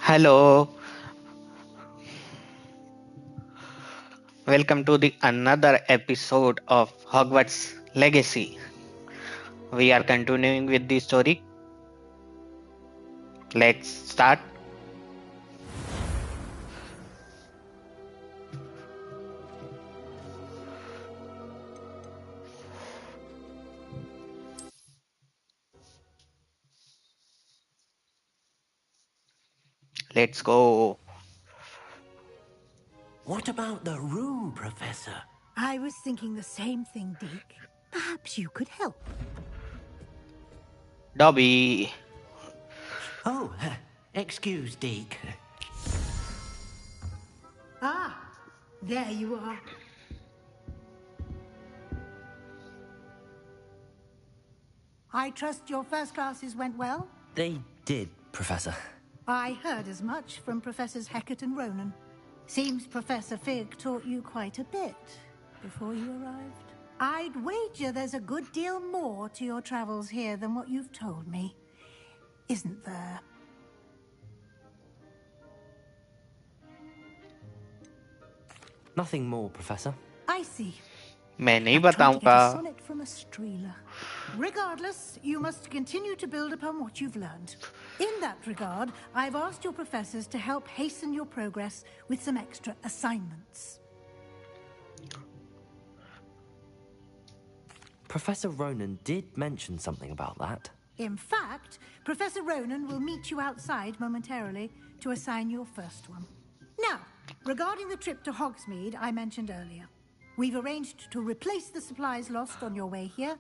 Hello, welcome to the another episode of Hogwarts Legacy. We are continuing with the story. Let's start. Let's go. What about the room, Professor? I was thinking the same thing, Deke. Perhaps you could help. Dobby. Oh, excuse, Deke. Ah, there you are. I trust your first classes went well? They did, Professor. I heard as much from Professors Hecat and Ronan. Seems Professor Fig taught you quite a bit before you arrived. I'd wager there's a good deal more to your travels here than what you've told me. Isn't there? Nothing more, Professor. I see. मैं नहीं Like trying to get a बताऊंगा. sonnet from a streeler. Regardless, you must continue to build upon what you've learned. In that regard, I've asked your professors to help hasten your progress with some extra assignments. Professor Ronan did mention something about that. In fact, Professor Ronan will meet you outside momentarily to assign your first one. Now, regarding the trip to Hogsmeade I mentioned earlier, we've arranged to replace the supplies lost on your way here,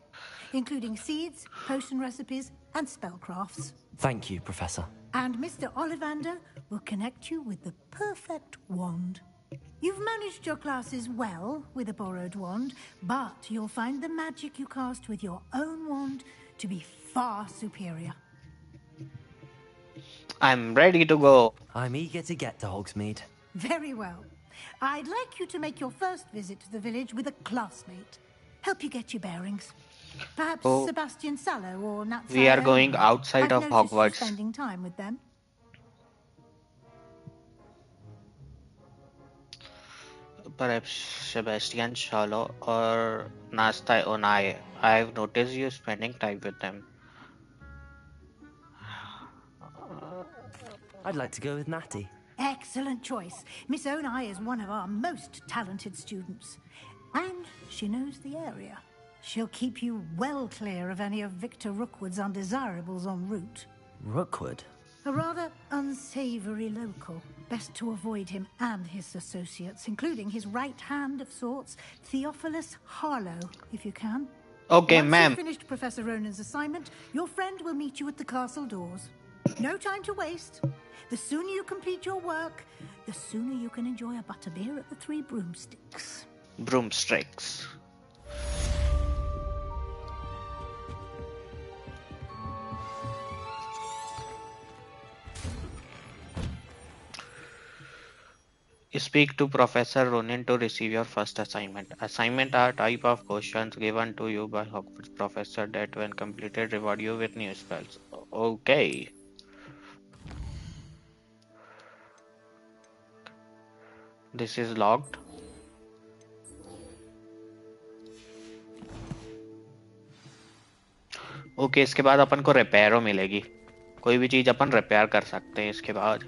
including seeds, potion recipes, and spellcrafts. Thank you, Professor. And Mr. Ollivander will connect you with the perfect wand. You've managed your classes well with a borrowed wand, but you'll find the magic you cast with your own wand to be far superior. I'm ready to go. I'm eager to get to Hogsmeade. Very well. I'd like you to make your first visit to the village with a classmate. Help you get your bearings. Perhaps Oh. Sebastian Sallow or Nat We are Sallow. going outside I've of noticed you Hogwarts. spending time with them. Perhaps Sebastian Shallow or Nasta Onai. I've noticed you spending time with them. I'd like to go with Natty. Excellent choice. Miss Onai is one of our most talented students. And she knows the area. She'll keep you well clear of any of Victor Rookwood's undesirables en route. Rookwood? A rather unsavory local. Best to avoid him and his associates, including his right hand of sorts, Theophilus Harlow, if you can. Okay, Once ma'am. you've finished Professor Ronan's assignment, your friend will meet you at the castle doors. No time to waste. The sooner you complete your work, the sooner you can enjoy a butterbeer at the Three Broomsticks. Broomsticks. Speak to Professor Ronin to receive your first assignment. Assignment are type of questions given to you by Hogwarts professor that when completed reward you with new spells. Okay. This is locked. Okay इसके बाद अपन को रिपेयरो मिलेगी कोई भी चीज अपन repair कर सकते हैं इसके बाद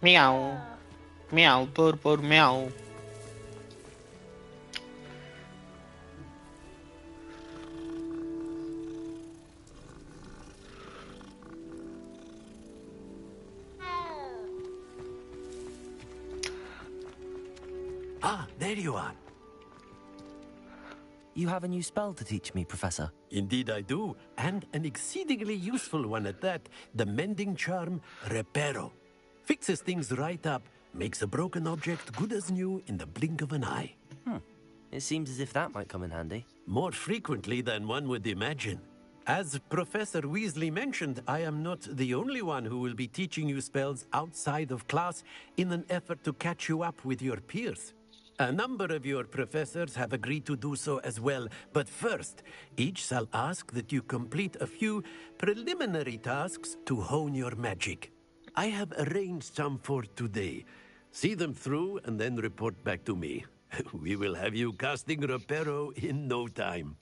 म्याऊ म्याऊ पुर म्याऊ Ah, there you are. You have a new spell to teach me, Professor. Indeed I do, and an exceedingly useful one at that. The mending charm, Reparo. Fixes things right up, makes a broken object good as new in the blink of an eye. It seems as if that might come in handy. More frequently than one would imagine. As Professor Weasley mentioned, I am not the only one who will be teaching you spells outside of class in an effort to catch you up with your peers. A number of your professors have agreed to do so as well, but first, each shall ask that you complete a few preliminary tasks to hone your magic. I have arranged some for today. See them through and then report back to me. We will have you casting Reparo in no time.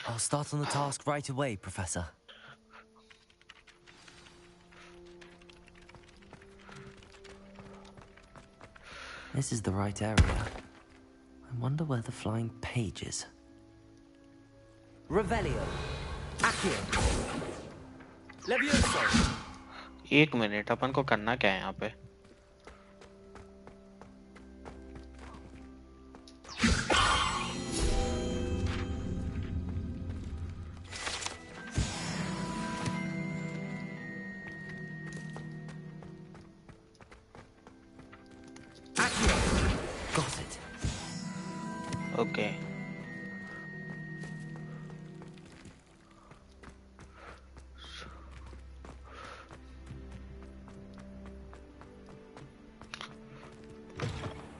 I'll start on the task right away, Professor. This is the right area. I wonder where the flying page is. Revelio. Accio. Levioso. एक minute, अपन को करना क्या है यहाँ पे? Got it. Okay.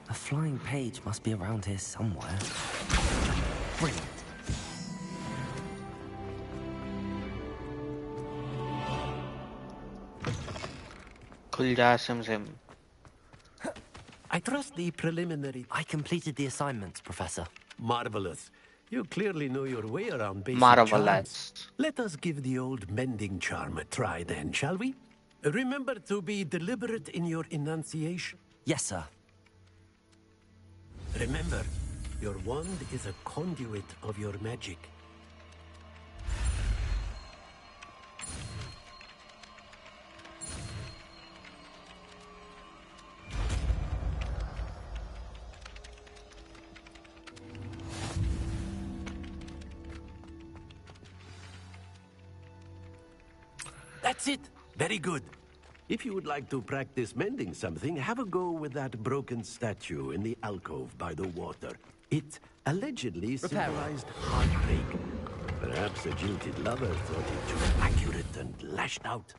A flying page must be around here somewhere. Brilliant. खुल जा SIM. I trust the preliminary... I completed the assignments, Professor. Marvelous. You clearly know your way around basic Marvelous. charms. Let us give the old mending charm a try then, shall we? Remember to be deliberate in your enunciation. Yes, sir. Remember, your wand is a conduit of your magic. That's it. Very good. If you would like to practice mending something, have a go with that broken statue in the alcove by the water. It allegedly symbolized heartbreak. Perhaps a jilted lover thought it too accurate and lashed out.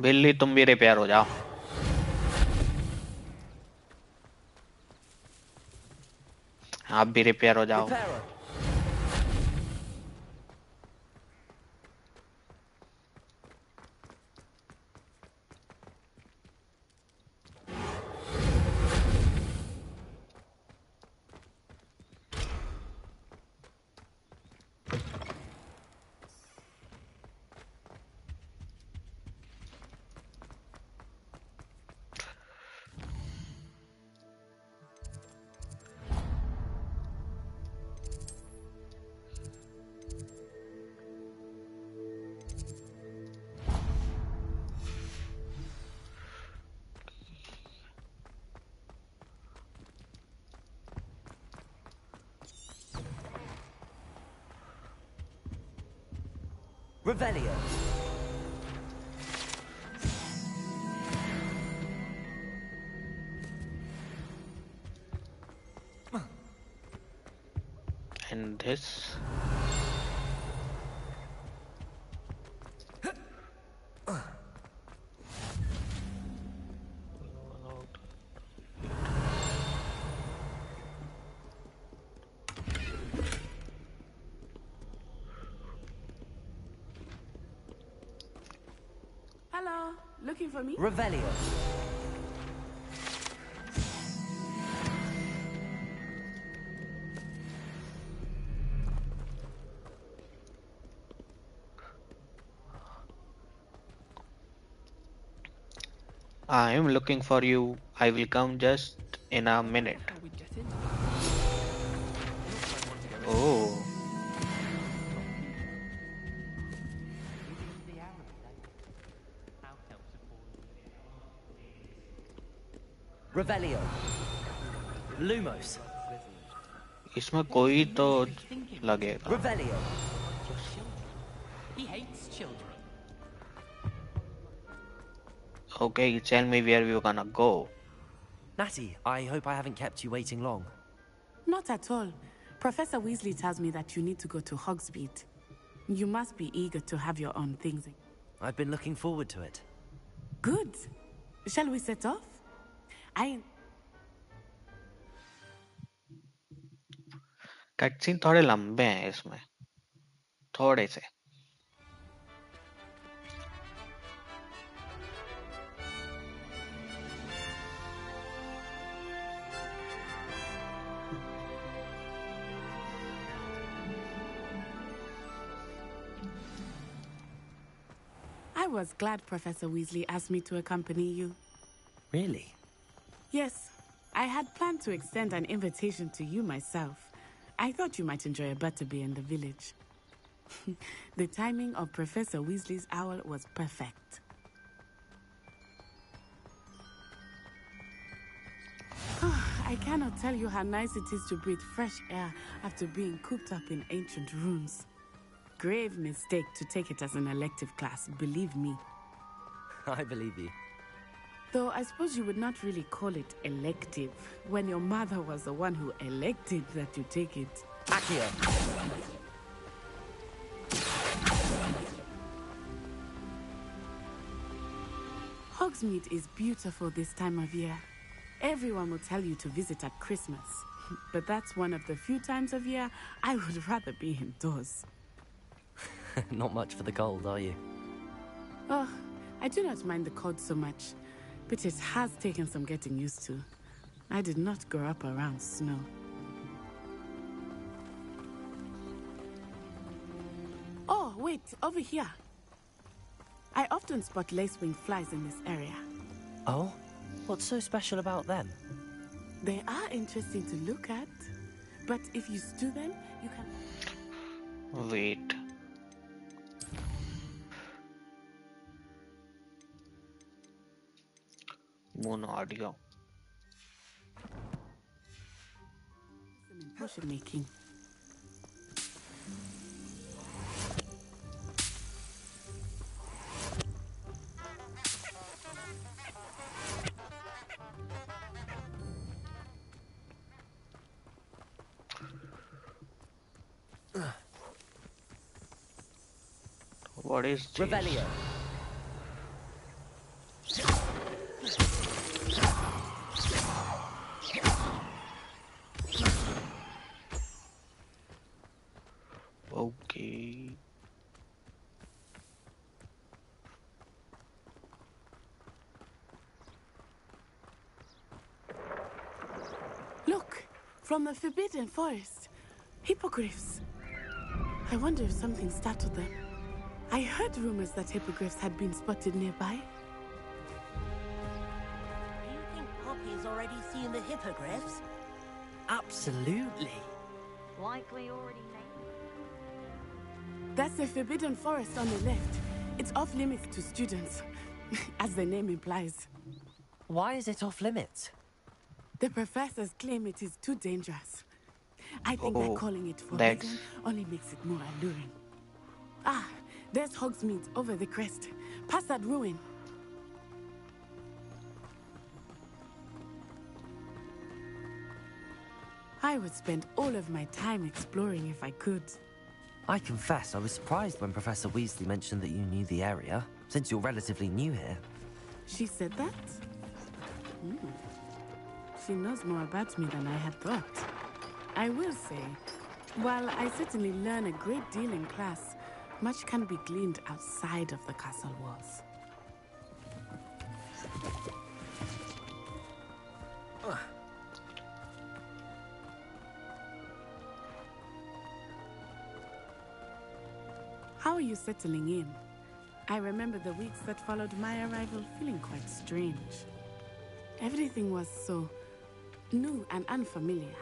बिल्ली तुम भी repair हो जाओ. आप भी repair हो जाओ. Revelio. And this. Hello, looking for me? Revelio. I am looking for you. I will come just in a minute. How we get into Oh. Revelio. Lumos. इसमें कोई तो लगेगा. Revelio. He hates children. Okay, tell me where we're gonna go. Natty, I hope I haven't kept you waiting long. Not at all. Professor Weasley tells me that you need to go to Hogsmeade. You must be eager to have your own things. I've been looking forward to it. Good. Shall we set off? Cutscene थोड़े लंबे हैं इसमें, थोड़े से. I was glad Professor Weasley asked me to accompany you. Really? Yes, I had planned to extend an invitation to you myself. I thought you might enjoy a butterbeer in the village. The timing of Professor Weasley's owl was perfect. I cannot tell you how nice it is to breathe fresh air after being cooped up in ancient rooms. Grave mistake to take it as an elective class, believe me. I believe you. Though I suppose you would not really call it elective when your mother was the one who elected that you take it. Accio! Hogsmeade is beautiful this time of year. Everyone will tell you to visit at Christmas. But that's one of the few times of year I would rather be indoors. Not much for the cold, are you? Oh, I do not mind the cold so much, but it has taken some getting used to. I did not grow up around snow. Oh, wait, over here. I often spot lacewing flies in this area. Oh? What's so special about them? They are interesting to look at, but if you stew them, you can... Wait. Moon audio. in potion making. What is this? Revelio. Okay. Look, from the Forbidden Forest. Hippogriffs. I wonder if something startled them. I heard rumors that hippogriffs had been spotted nearby. Do you think Poppy's already seen the hippogriffs? Absolutely. Likely already named. That's the Forbidden Forest on the left. It's off limits to students, as the name implies. Why is it off limits? The professors claim it is too dangerous. I think that calling it forbidden that's- only makes it more alluring. Ah, there's Hogsmeade over the crest. Past that ruin. I would spend all of my time exploring if I could. I confess I was surprised when Professor Weasley mentioned that you knew the area, since you're relatively new here. She said that? She knows more about me than I had thought. I will say, while I certainly learn a great deal in class, much can be gleaned outside of the castle walls. How are you settling in? I remember the weeks that followed my arrival feeling quite strange. Everything was so new and unfamiliar.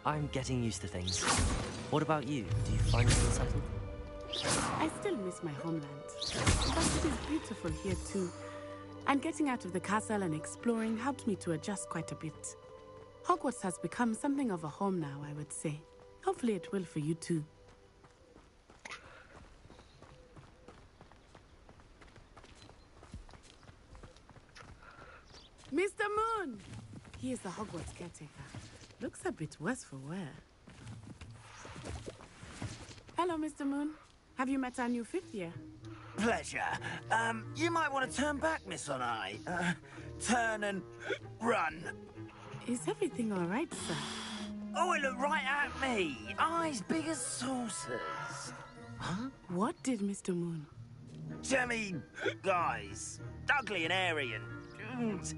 I'm getting used to things. What about you? Do you find yourself settled? I still miss my homeland, but it is beautiful here too. And getting out of the castle and exploring helped me to adjust quite a bit. Hogwarts has become something of a home now, I would say. Hopefully it will for you too. Mr. Moon! He is the Hogwarts caretaker. Looks a bit worse for wear. Hello, Mr. Moon. Have you met our new fifth year? Pleasure. You might want to turn back, Miss Onai. Turn and run. Is everything all right, sir? Oh, it looked right at me. Eyes big as saucers. What did Mr. Moon? Jemmy guys. Ugly and airy and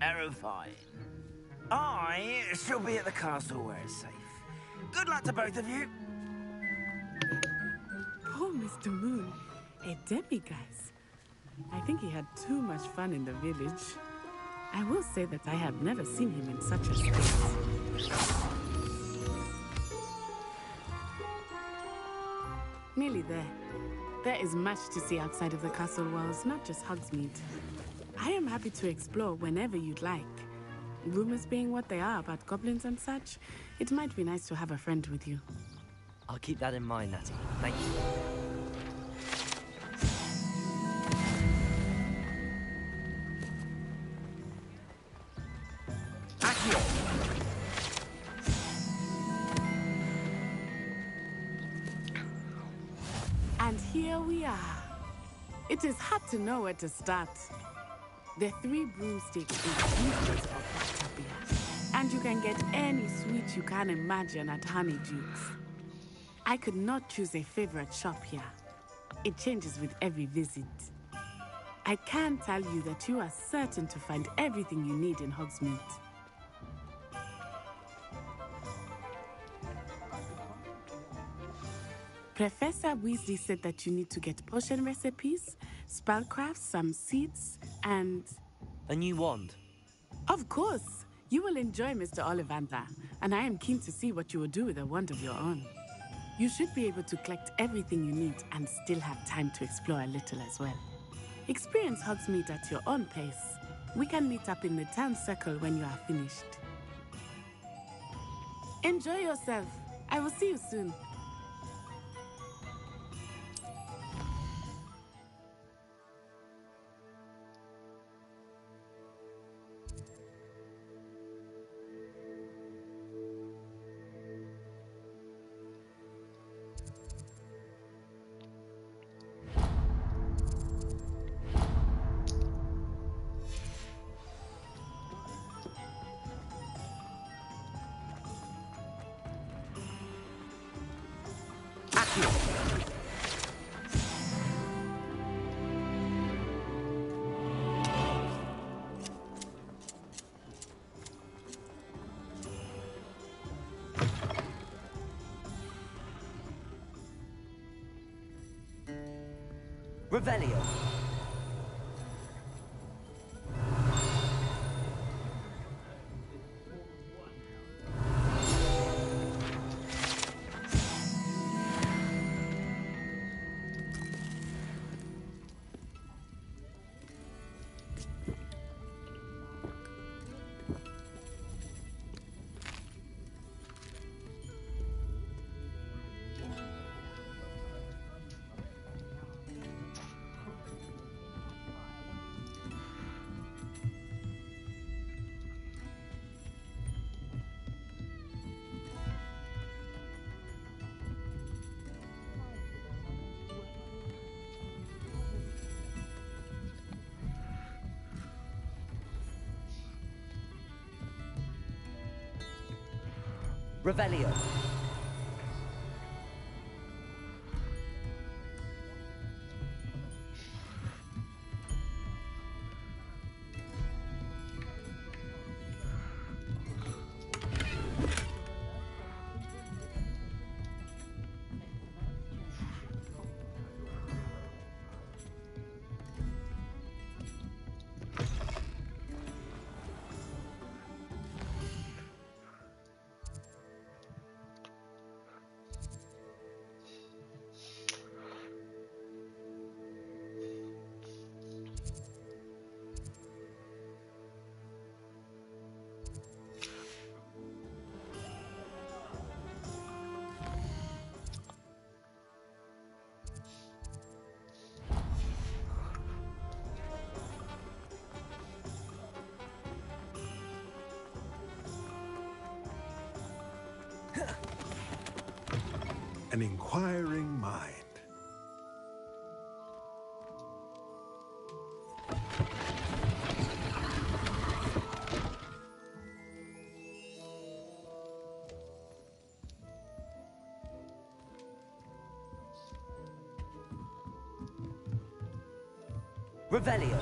terrifying. I shall be at the castle where it's safe. Good luck to both of you. Poor Mr. Moon. A demiguise. I think he had too much fun in the village. I will say that I have never seen him in such a state. Nearly there. There is much to see outside of the castle walls, not just Hogsmeade. I am happy to explore whenever you'd like. Rumors being what they are about goblins and such, it might be nice to have a friend with you. I'll keep that in mind, Natty. Thank you. And here we are. It is hard to know where to start. The Three Broomsticks is the place for Butterbeer, and you can get any sweet you can imagine at Honeyduke's. I could not choose a favorite shop here. It changes with every visit. I can tell you that you are certain to find everything you need in Hogsmeade. Professor Weasley said that you need to get potion recipes, spellcrafts, some seeds, and... A new wand. Of course! You will enjoy Mr. Ollivander, and I am keen to see what you will do with a wand of your own. You should be able to collect everything you need and still have time to explore a little as well. Experience Hogsmeade at your own pace. We can meet up in the town circle when you are finished. Enjoy yourself. I will see you soon. Revelio. Revelio. an inquiring mind. Revelio.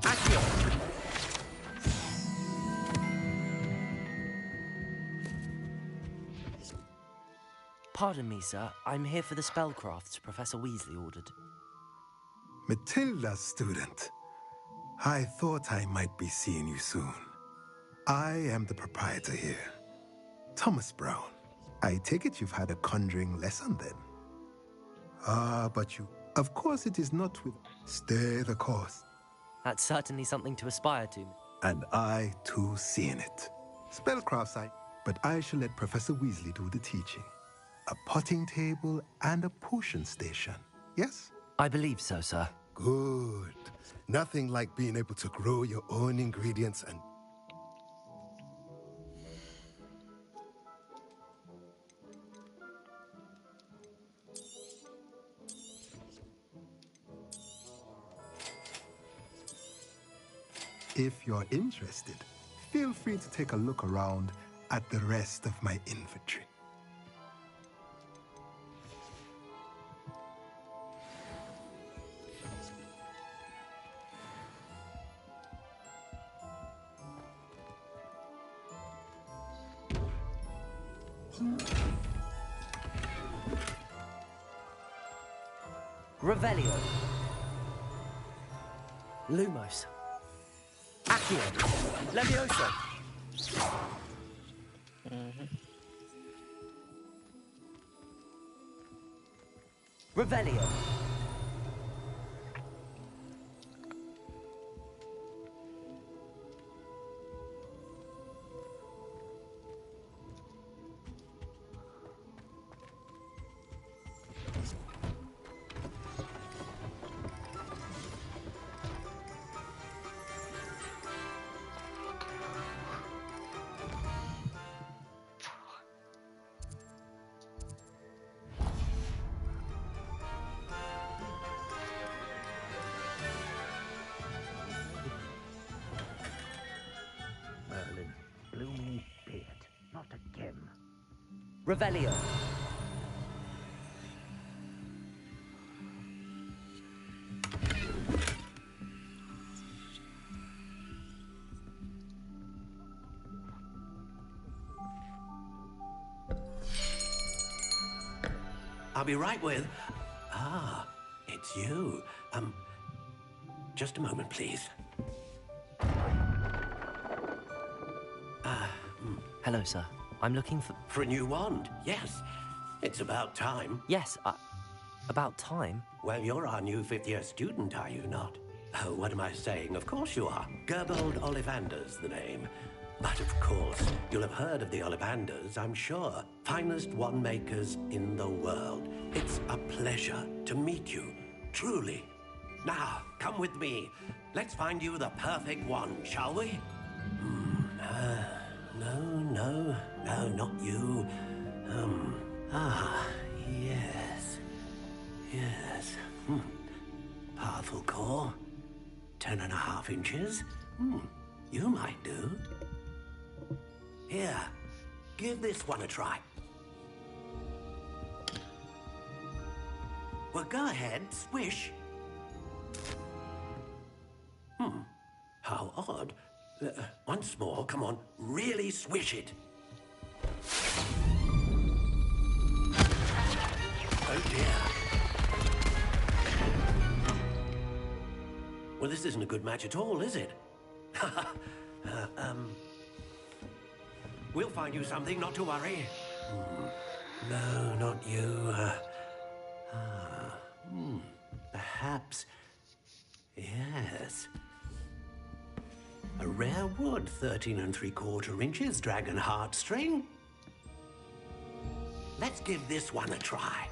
Accio. Pardon me, sir. I'm here for the spellcrafts Professor Weasley ordered. Matilda's student. I thought I might be seeing you soon. I am the proprietor here, Thomas Brown. I take it you've had a conjuring lesson then? Ah, but you... Of course it is not with... Stay the course. That's certainly something to aspire to. And I, too, seeing it. Spellcrafts but I shall let Professor Weasley do the teaching. A potting table and a potion station, yes? I believe so, sir. Good. Nothing like being able to grow your own ingredients and... If you're interested, feel free to take a look around at the rest of my inventory. Revelio. Lumos. Accio. Levioso. Revelio. Merlin's blooming beard, not again. Revelio. I'll be right with... Ah, it's you. Just a moment, please. Hello, sir. I'm looking for... For a new wand, yes. It's about time. Yes, about time. Well, you're our new fifth-year student, are you not? Oh, what am I saying? Of course you are. Gerbold Ollivander's the name. But of course, you'll have heard of the Ollivanders, I'm sure. Finest wand makers in the world. It's a pleasure to meet you, truly. Now, come with me. Let's find you the perfect wand, shall we? No, not you. Yes. Powerful core. 10.5 inches. You might do. Here, give this one a try. Well, go ahead, swish. How odd. Once more, come on, really swish it. Oh dear. Well, this isn't a good match at all, is it? We'll find you something, not to worry. No, not you. Perhaps. Yes. A rare wood, 13 3/4 inches, dragon heartstring. Let's give this one a try.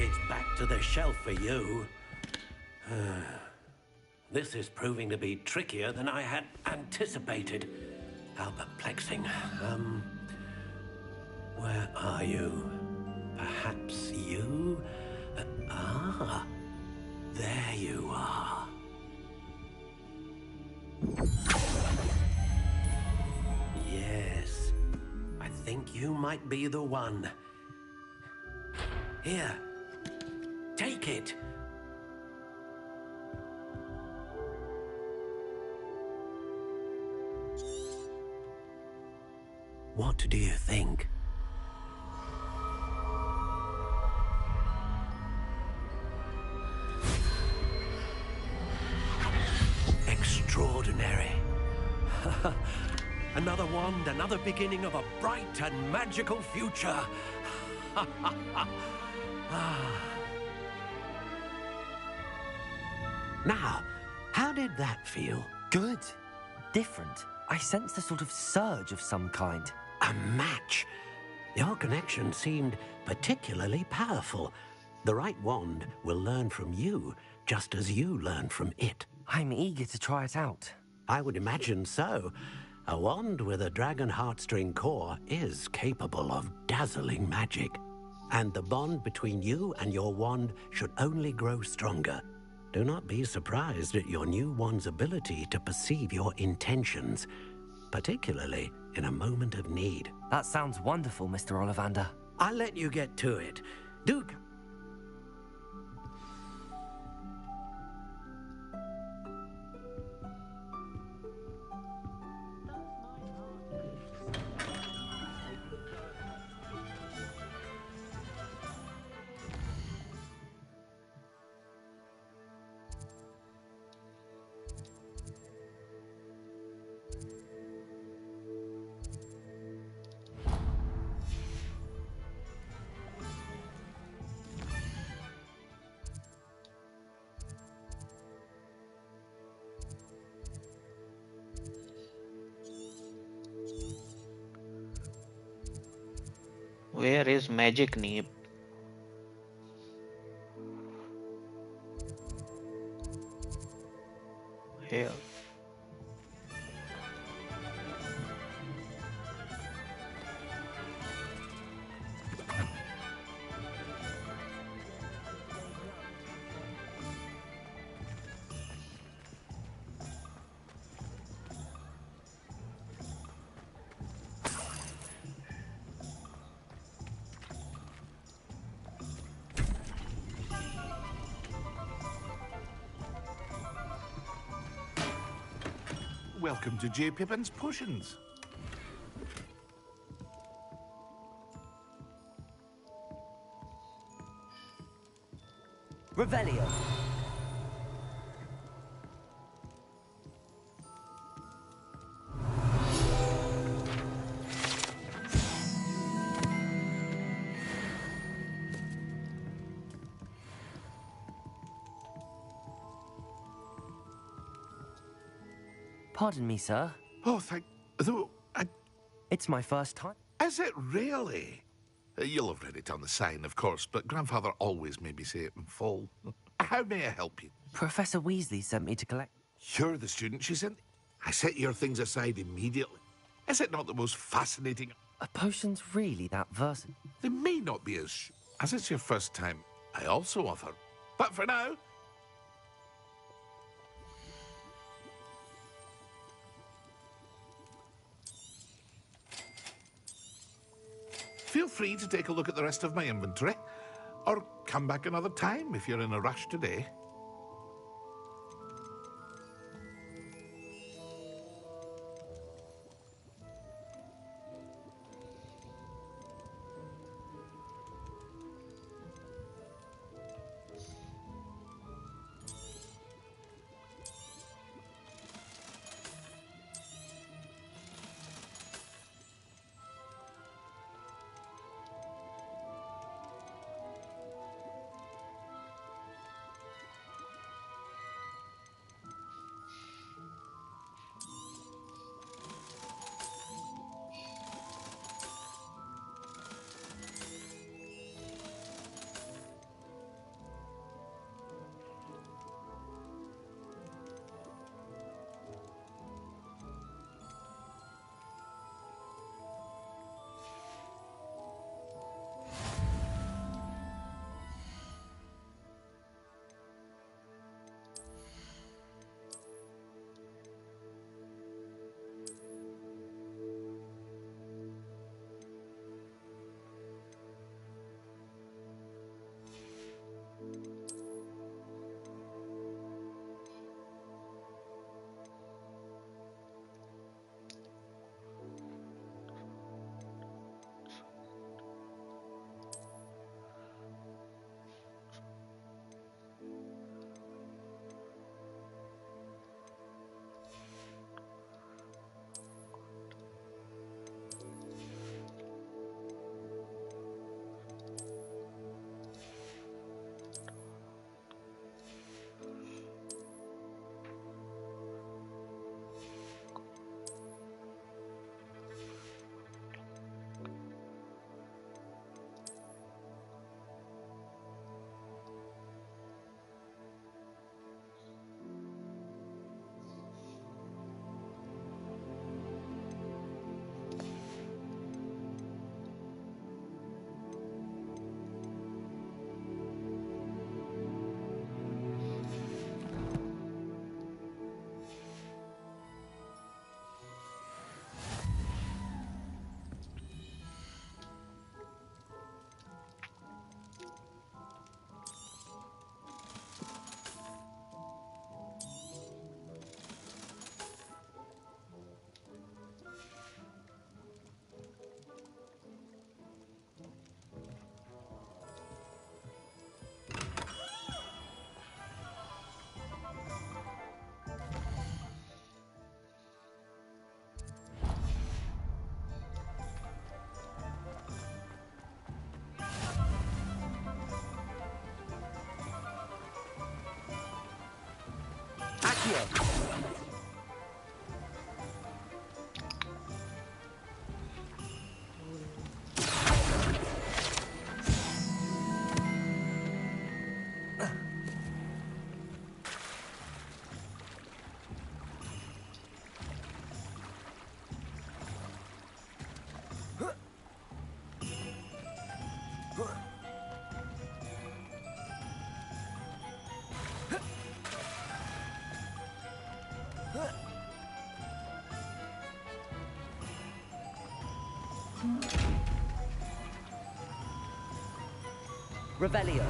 it's back to the shelf for you. This is proving to be trickier than I had anticipated. How perplexing. Where are you? Perhaps you? There you are. Yes, I think you might be the one. Here, take it. What do you think? Extraordinary. Another wand, another beginning of a bright and magical future. Now, how did that feel? Good. Different. I sensed a sort of surge of some kind. A match. Your connection seemed particularly powerful. The right wand will learn from you, just as you learn from it. I'm eager to try it out. I would imagine so. A wand with a dragon heartstring core is capable of dazzling magic. And the bond between you and your wand should only grow stronger. Do not be surprised at your new wand's ability to perceive your intentions, particularly in a moment of need. That sounds wonderful, Mr. Ollivander. I'll let you get to it. Duke. Where is Magic Neep? Here. Welcome to J. Pippin's Potions. Revelio. Pardon me, sir. Oh, thank... Though, It's my first time. is it really? You'll have read it on the sign, of course, but Grandfather always made me say it in full. How may I help you? Professor Weasley sent me to collect... You're the student she sent. I set your things aside immediately. Is it not the most fascinating... Are potions really that versatile? They may not be as it's your first time. I also offer. But for now... Feel free to take a look at the rest of my inventory. Or come back another time if you're in a rush today. Revelio.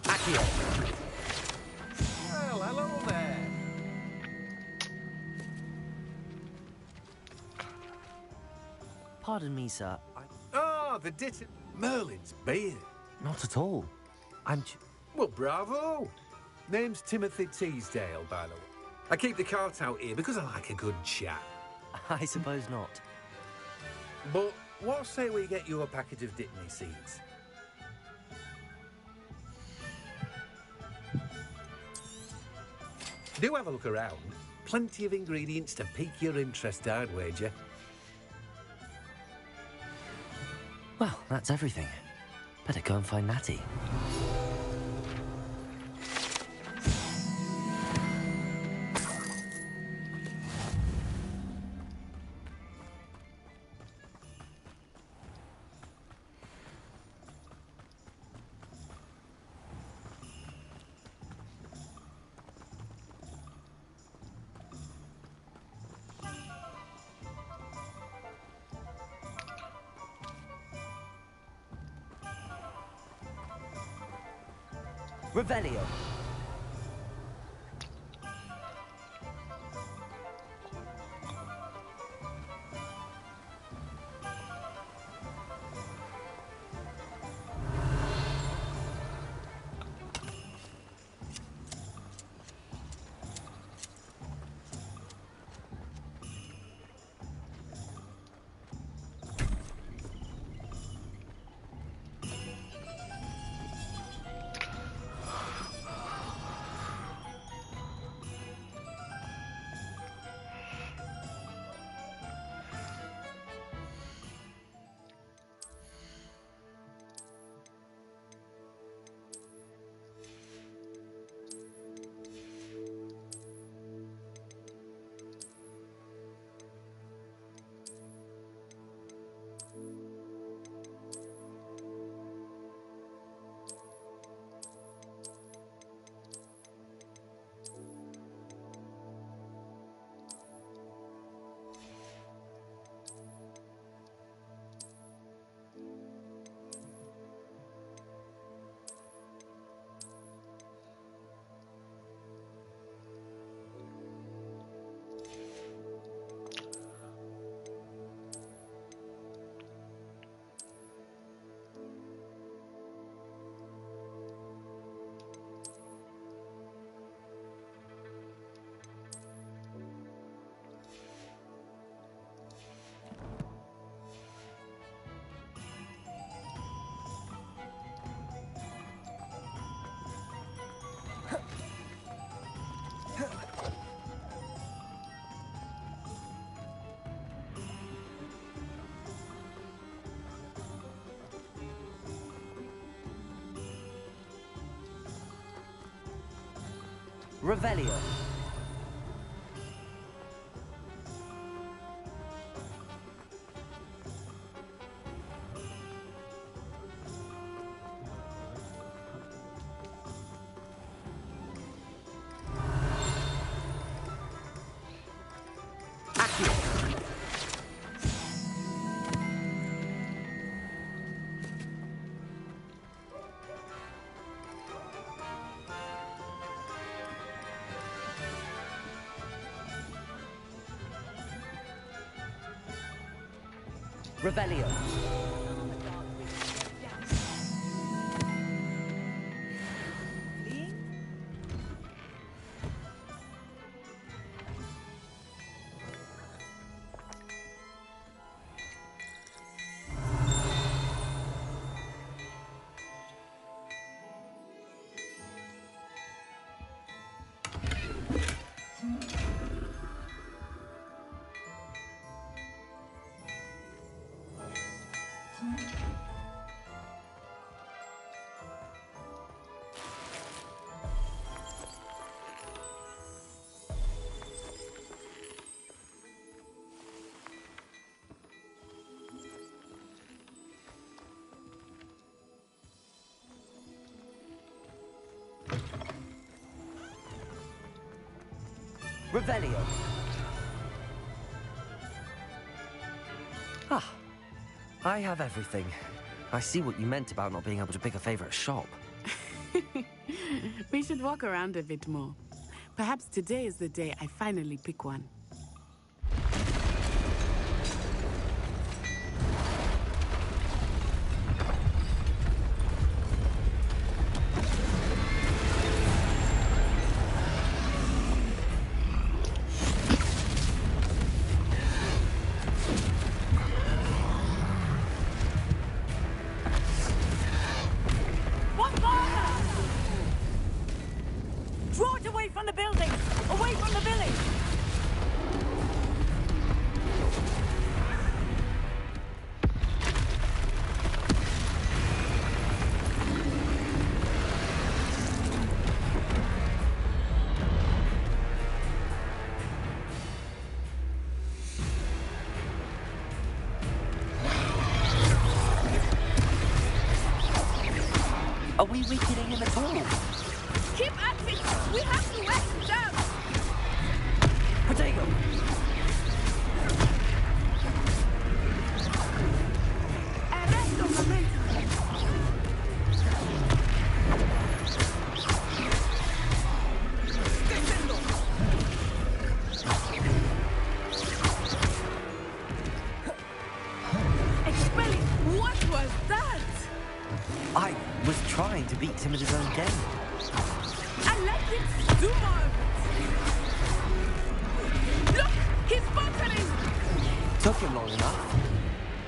Accio. Well, hello there. Pardon me, sir. Ah, the dit... Merlin's beard. Not at all. I'm... Well, bravo. Name's Timothy Teasdale, by the way. I keep the cart out here because I like a good chat. I suppose not. But what say we get you a packet of Dittany seeds? Do have a look around. Plenty of ingredients to pique your interest, I'd wager. Well, that's everything. Better go and find Natty. Revelio. Revelio. Revelio. Revelio. Ah, I have everything. I see what you meant about not being able to pick a favorite shop. We should walk around a bit more. Perhaps today is the day I finally pick one. Draw it away from the building! Away from the village! Are we weakening him at all? Keep at it! We have to wear him down! Potato! Arresto momentum! Expelling! What was that? I was trying to beat him at his own game. I like it! Do more of it! Look! He's faltering! Took him long enough.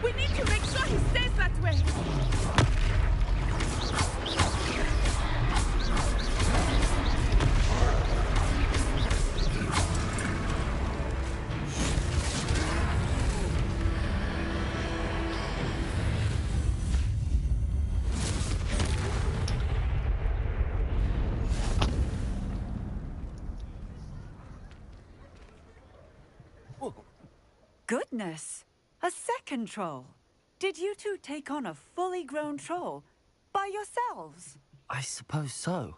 We need to make sure he stays that way! Goodness! A second troll! Did you two take on a fully grown troll? By yourselves? I suppose so.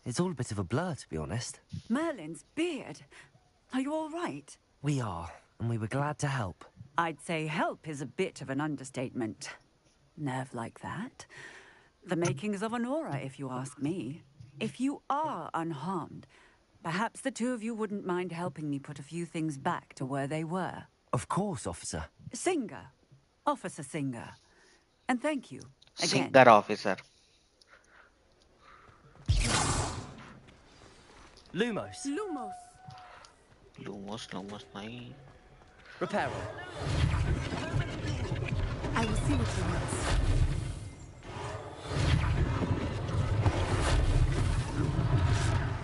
It's all a bit of a blur, to be honest. Merlin's beard. Are you all right? We are, and we were glad to help. I'd say help is a bit of an understatement. Nerve like that. The makings of an aura, if you ask me. If you are unharmed, perhaps the two of you wouldn't mind helping me put a few things back to where they were. Of course, officer. Singer. Officer Singer. And thank you. Again. Singer officer. Lumos. Lumos. Lumos, nahi. Reparo. I will see what he wants.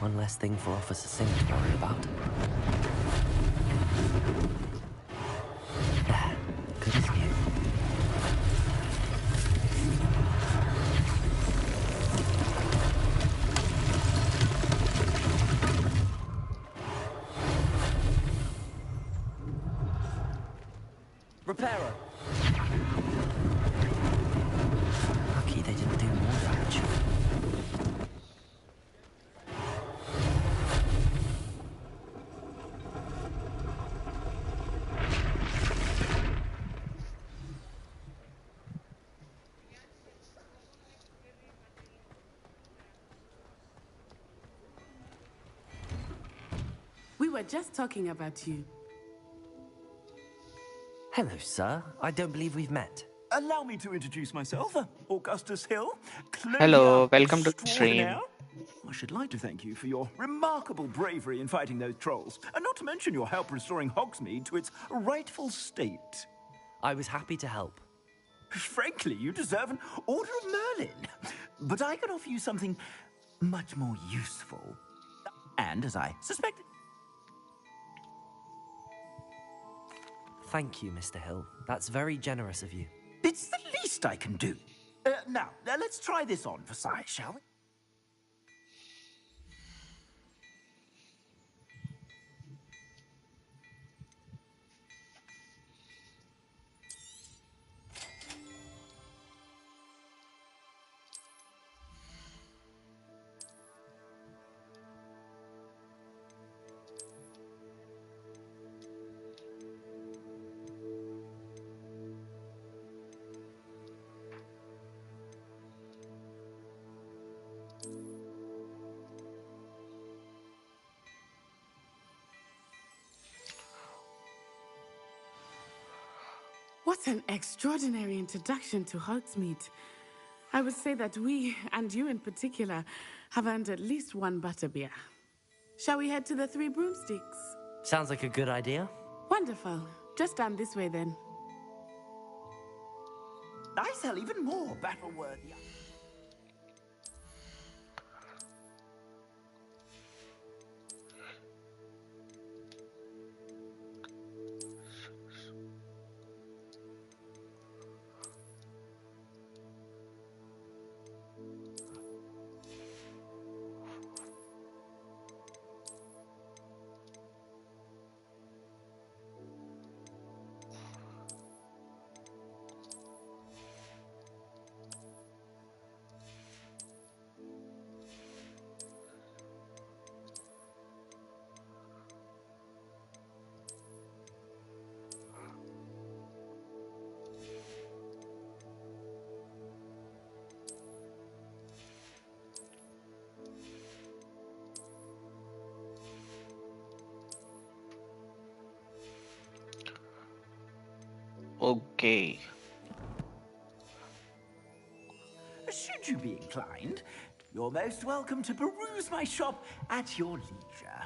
One less thing for Officer Singer to worry about. There. Good as new. Reparo. Lucky they didn't do more damage. We were just talking about you. Hello, sir. I don't believe we've met. Allow me to introduce myself, Augustus Hill. Hello, welcome to the stream. Extraordinaire. I should like to thank you for your remarkable bravery in fighting those trolls, and not to mention your help restoring Hogsmeade to its rightful state. I was happy to help. Frankly, you deserve an Order of Merlin. But I can offer you something much more useful. And, as I suspected... Thank you, Mr. Hill. That's very generous of you. It's the least I can do. Now, let's try this on for size, shall we? What an extraordinary introduction to Hogsmeade. I would say that we, and you in particular, have earned at least one butterbeer. Shall we head to the Three Broomsticks? Sounds like a good idea. Wonderful. Just down this way then. I sell even more battle-worthy. Okay. Should you be inclined, you're most welcome to peruse my shop at your leisure.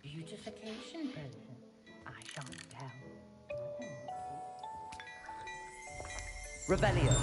Beautification potion. I shan't tell. Rebellion.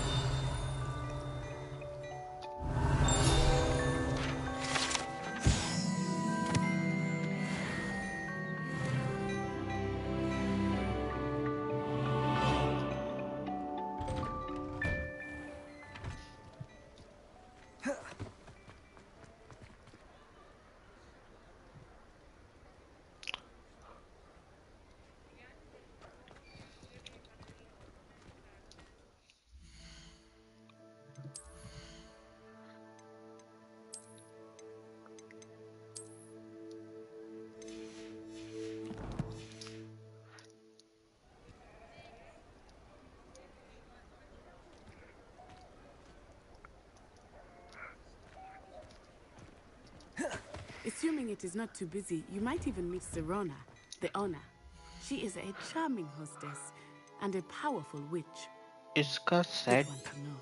Assuming it is not too busy, you might even meet Sirona, the owner. She is a charming hostess and a powerful witch. इसका Good set one to know.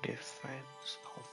Defense of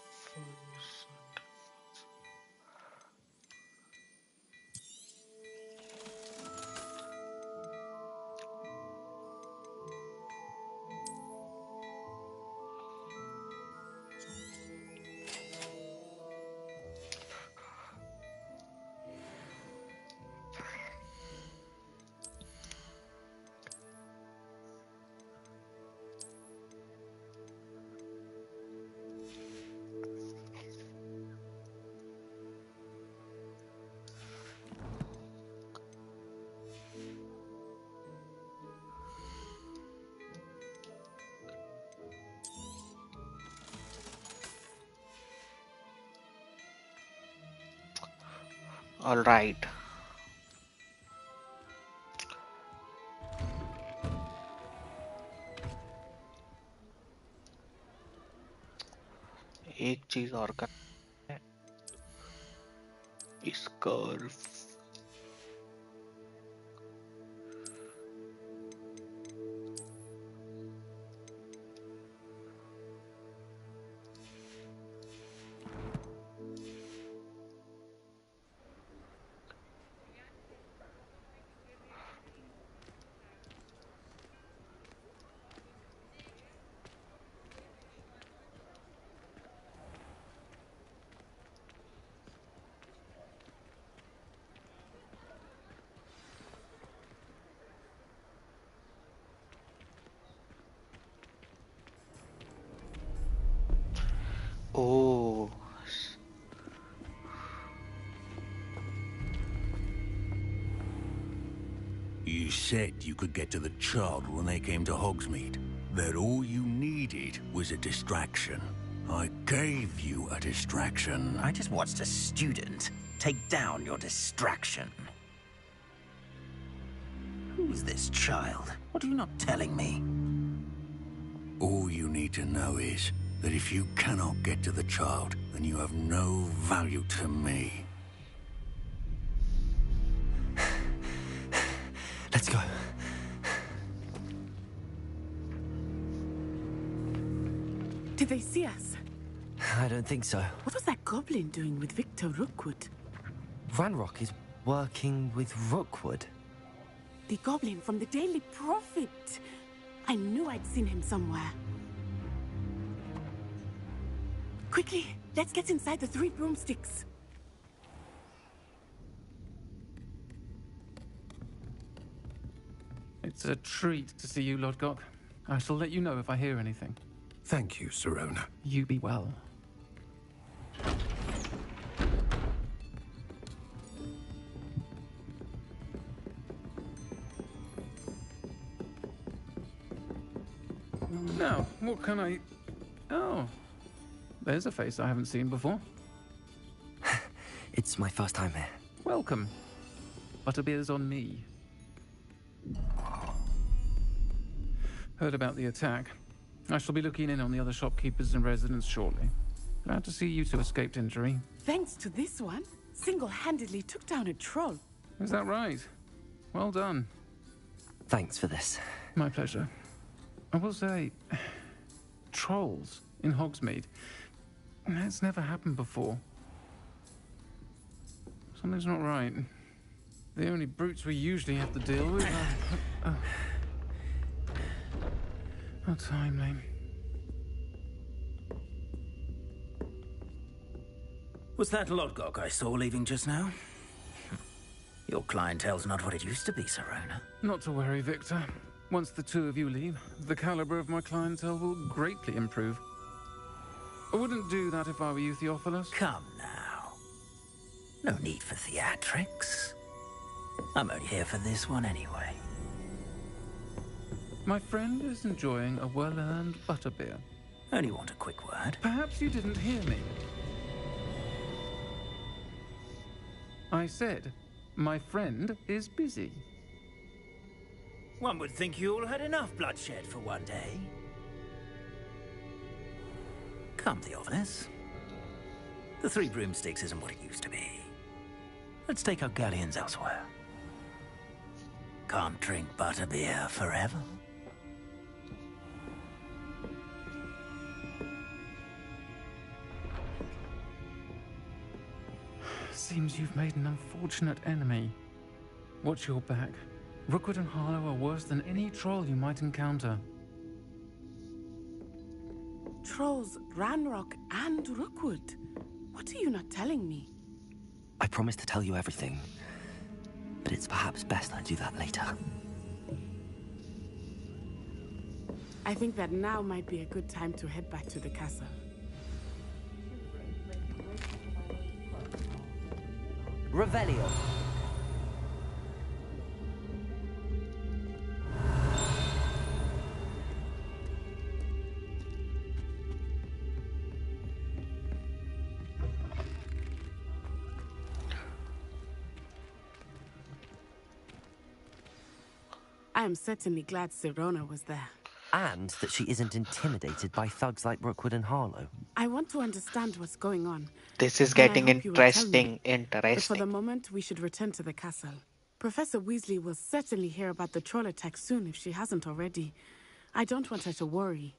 all right. एक चीज और कर scarf Oh, You said you could get to the child when they came to Hogsmeade. That all you needed was a distraction. I gave you a distraction. I just watched a student take down your distraction. Who's this child? What are you not telling me? All you need to know is that if you cannot get to the child, then you have no value to me. Let's go. Did they see us? I don't think so. What was that goblin doing with Victor Rookwood? Ranrock is working with Rookwood. The goblin from the Daily Prophet. I knew I'd seen him somewhere. Quickly, let's get inside the 3 broomsticks. It's a treat to see you, Lodgok. I shall let you know if I hear anything. Thank you, Sirona. You be well. Now, what can I... Oh, there's a face I haven't seen before. It's my first time here. Welcome. Butterbeer's on me. Heard about the attack. I shall be looking in on the other shopkeepers and residents shortly. Glad to see you two escaped injury. Thanks to this one, single-handedly took down a troll. Is that right? Well done. Thanks for this. My pleasure. I will say, trolls in Hogsmeade. That's never happened before. Something's not right. The only brutes we usually have to deal with are... How timely. Was that Lodgok I saw leaving just now? Your clientele's not what it used to be, Sirona. Not to worry, Victor. Once the two of you leave, the caliber of my clientele will greatly improve. I wouldn't do that if I were you, Theophilus. Come now. No need for theatrics. I'm only here for this one anyway. My friend is enjoying a well-earned butterbeer. Only want a quick word. Perhaps you didn't hear me. I said, my friend is busy. One would think you all had enough bloodshed for one day. Come, Theophilus. The 3 broomsticks isn't what it used to be. Let's take our galleons elsewhere. Can't drink butterbeer forever. seems you've made an unfortunate enemy. Watch your back. Rookwood and Harlow are worse than any troll you might encounter. Trolls, Ranrock, and Rookwood. What are you not telling me? I promised to tell you everything, but it's perhaps best I do that later. I think that now might be a good time to head back to the castle. Revelio. I am certainly glad Sirona was there. And that she isn't intimidated by thugs like Rookwood and Harlow. I want to understand what's going on. This is And I getting hope you will tell me. interesting. But for the moment, we should return to the castle. Professor Weasley will certainly hear about the troll attack soon if she hasn't already. I don't want her to worry.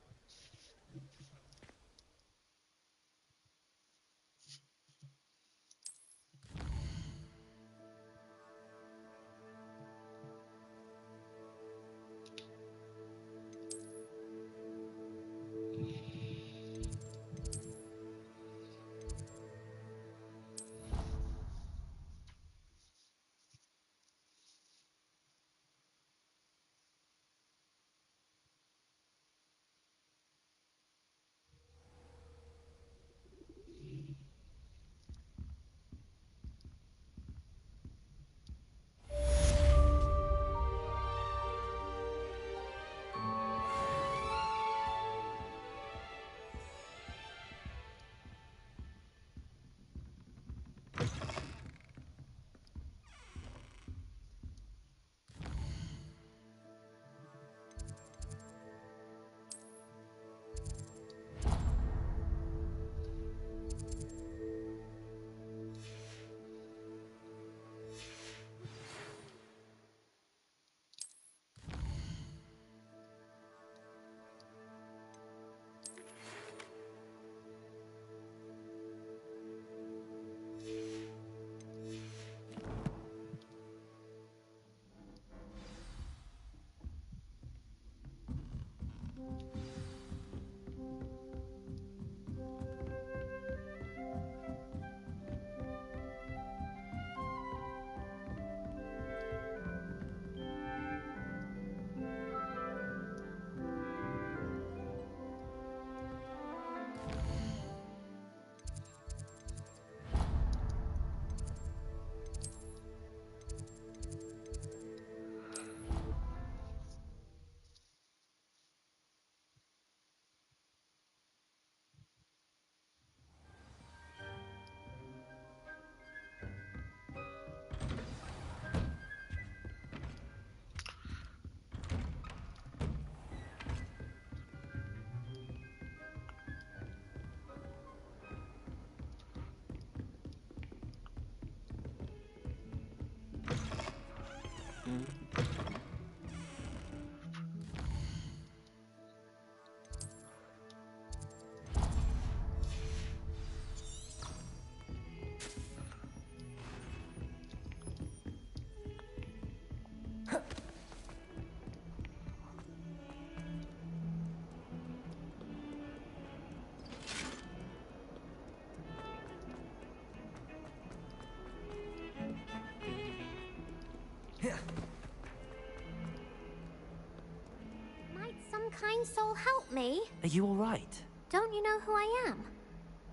Might some kind soul help me? Are you all right? Don't you know who I am?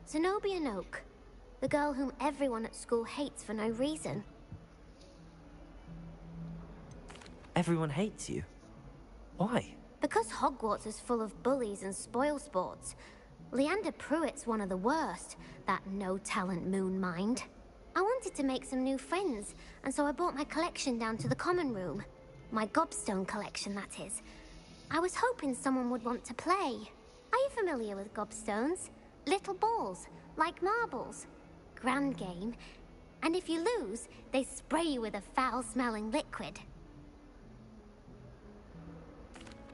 Zenobia Noak, the girl whom everyone at school hates for no reason. Everyone hates you. Why? Because Hogwarts is full of bullies and spoilsports. Leander Pruitt's one of the worst, that no-talent moon mind. I wanted to make some new friends, and so I brought my collection down to the common room. My gobstone collection, that is. I was hoping someone would want to play. Are you familiar with gobstones? Little balls, like marbles. Grand game. And if you lose, they spray you with a foul-smelling liquid.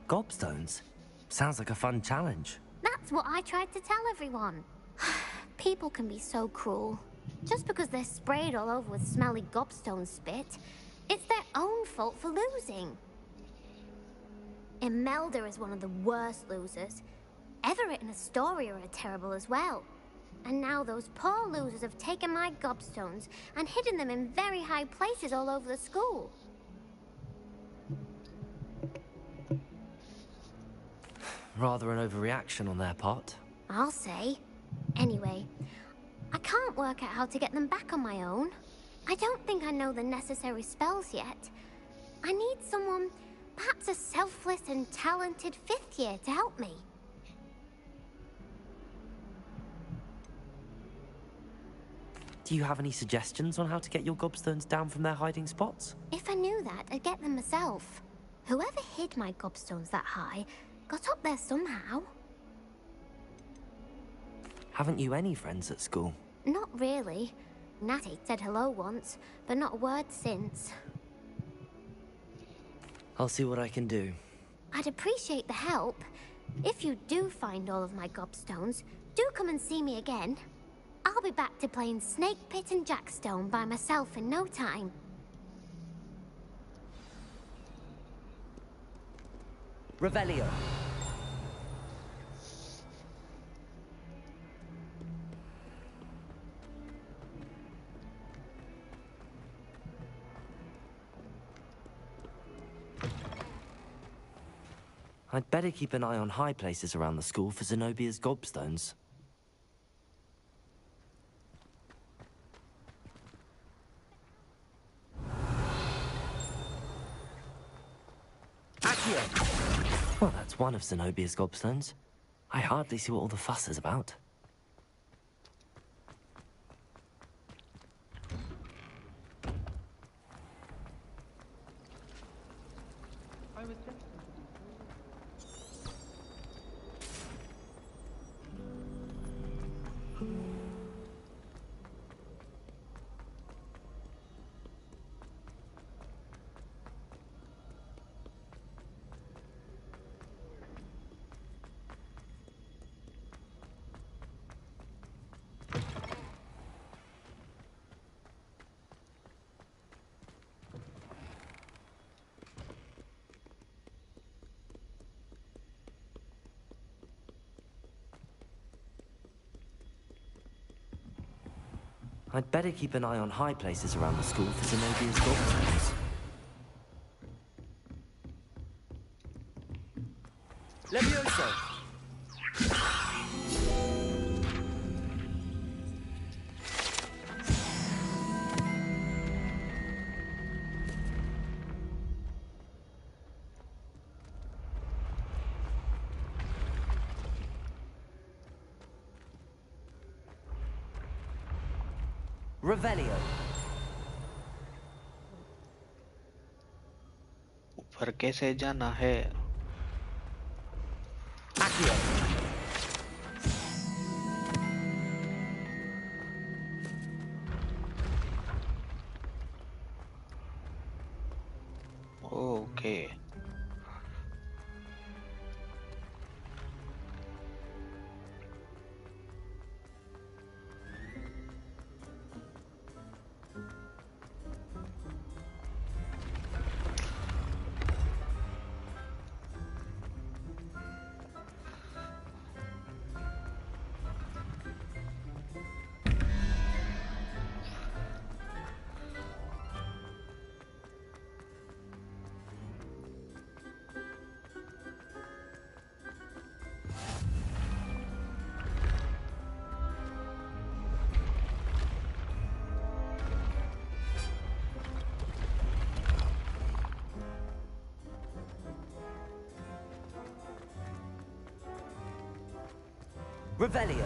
Gobstones? Sounds like a fun challenge. That's what I tried to tell everyone. People can be so cruel. Just because they're sprayed all over with smelly gobstone spit, it's their own fault for losing. Imelda is one of the worst losers. Everett and Astoria are terrible as well. And now those poor losers have taken my gobstones and hidden them in very high places all over the school. Rather an overreaction on their part. I'll say. Anyway, I can't work out how to get them back on my own. I don't think I know the necessary spells yet. I need someone, perhaps a selfless and talented fifth year to help me. Do you have any suggestions on how to get your gobstones down from their hiding spots? If I knew that, I'd get them myself. Whoever hid my gobstones that high got up there somehow. Haven't you any friends at school? Not really. Natty said hello once, but not a word since. I'll see what I can do. I'd appreciate the help. If you do find all of my gobstones, do come and see me again. I'll be back to playing Snake Pit and Jackstone by myself in no time. Revelio. I'd better keep an eye on high places around the school for Zenobia's gobstones. Well, that's one of Zenobia's gobstones. I hardly see what all the fuss is about. I'd better keep an eye on high places around the school for Zenobia's gobstones. Levioso! Revelio. ऊपर कैसे जाना है? Accio. Okay. Revelio.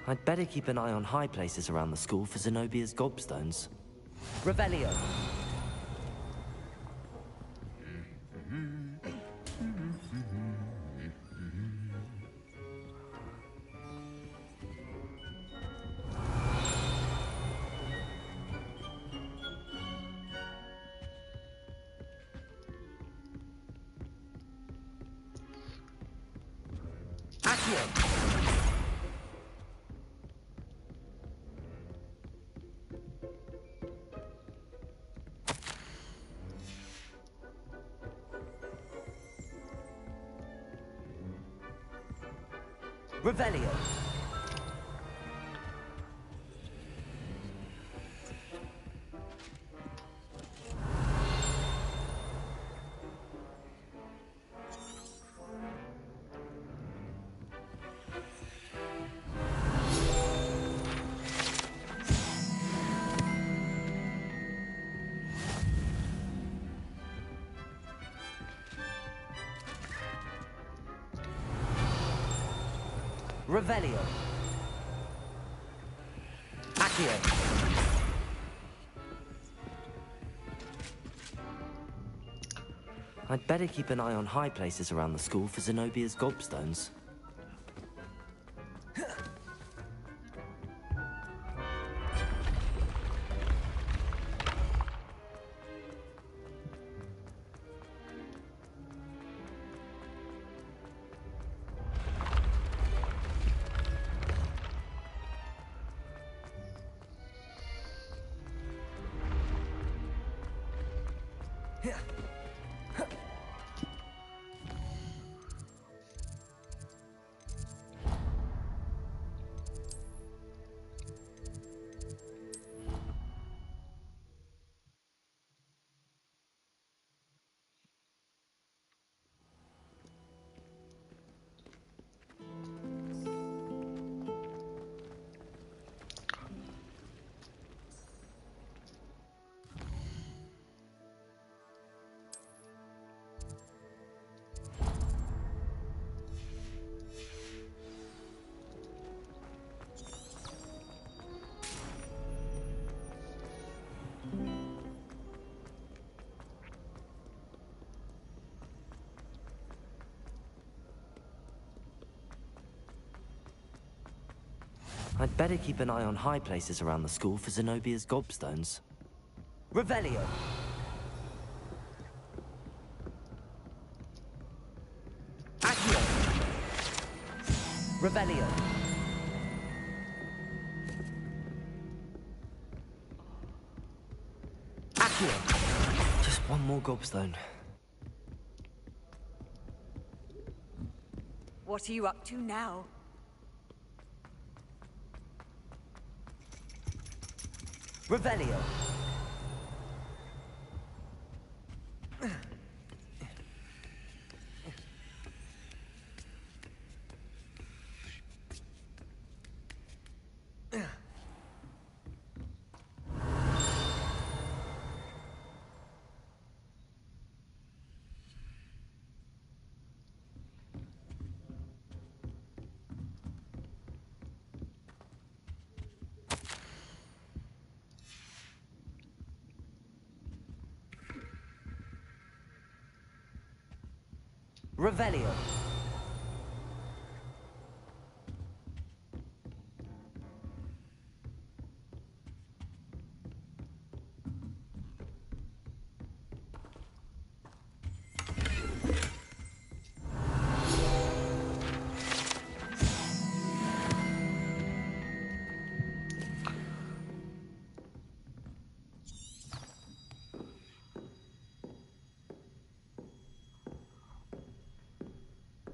I'd better keep an eye on high places around the school for Zenobia's gobstones. Revelio. Revelio. Revelio. Accio. I'd better keep an eye on high places around the school for Zenobia's gobstones. I'd better keep an eye on high places around the school for Zenobia's gobstones. Revelio. Accio. Revelio. Accio. Just one more gobstone. What are you up to now? Revelio. Revelio.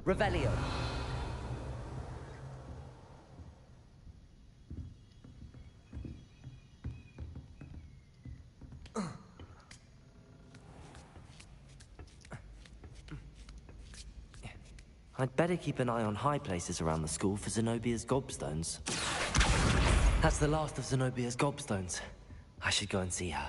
Revelio. I'd better keep an eye on high places around the school for Zenobia's gobstones. That's the last of Zenobia's gobstones. I should go and see her.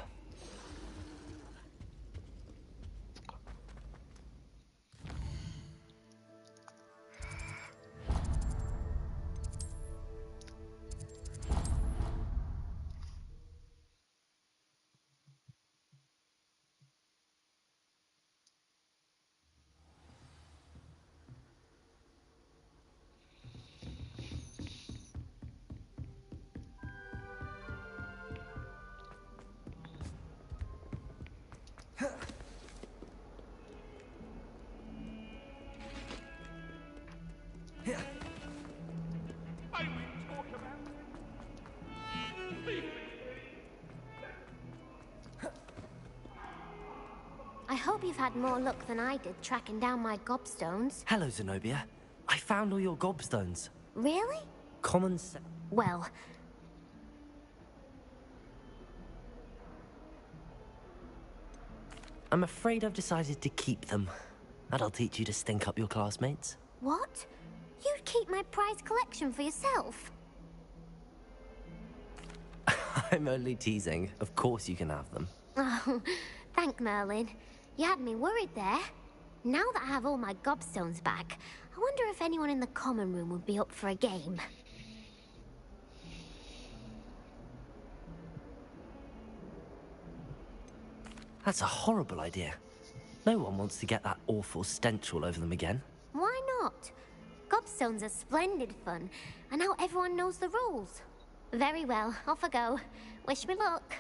you've had more luck than I did tracking down my gobstones. Hello, Zenobia. I found all your gobstones. Really? Common sense. Well, I'm afraid I've decided to keep them. That'll teach you to stink up your classmates. what? You'd keep my prized collection for yourself? I'm only teasing. Of course you can have them. Oh, thank Merlin. You had me worried there. Now that I have all my gobstones back, I wonder if anyone in the common room would be up for a game. That's a horrible idea. No one wants to get that awful stench all over them again. Why not? Gobstones are splendid fun, and now everyone knows the rules. Very well, off I go. Wish me luck.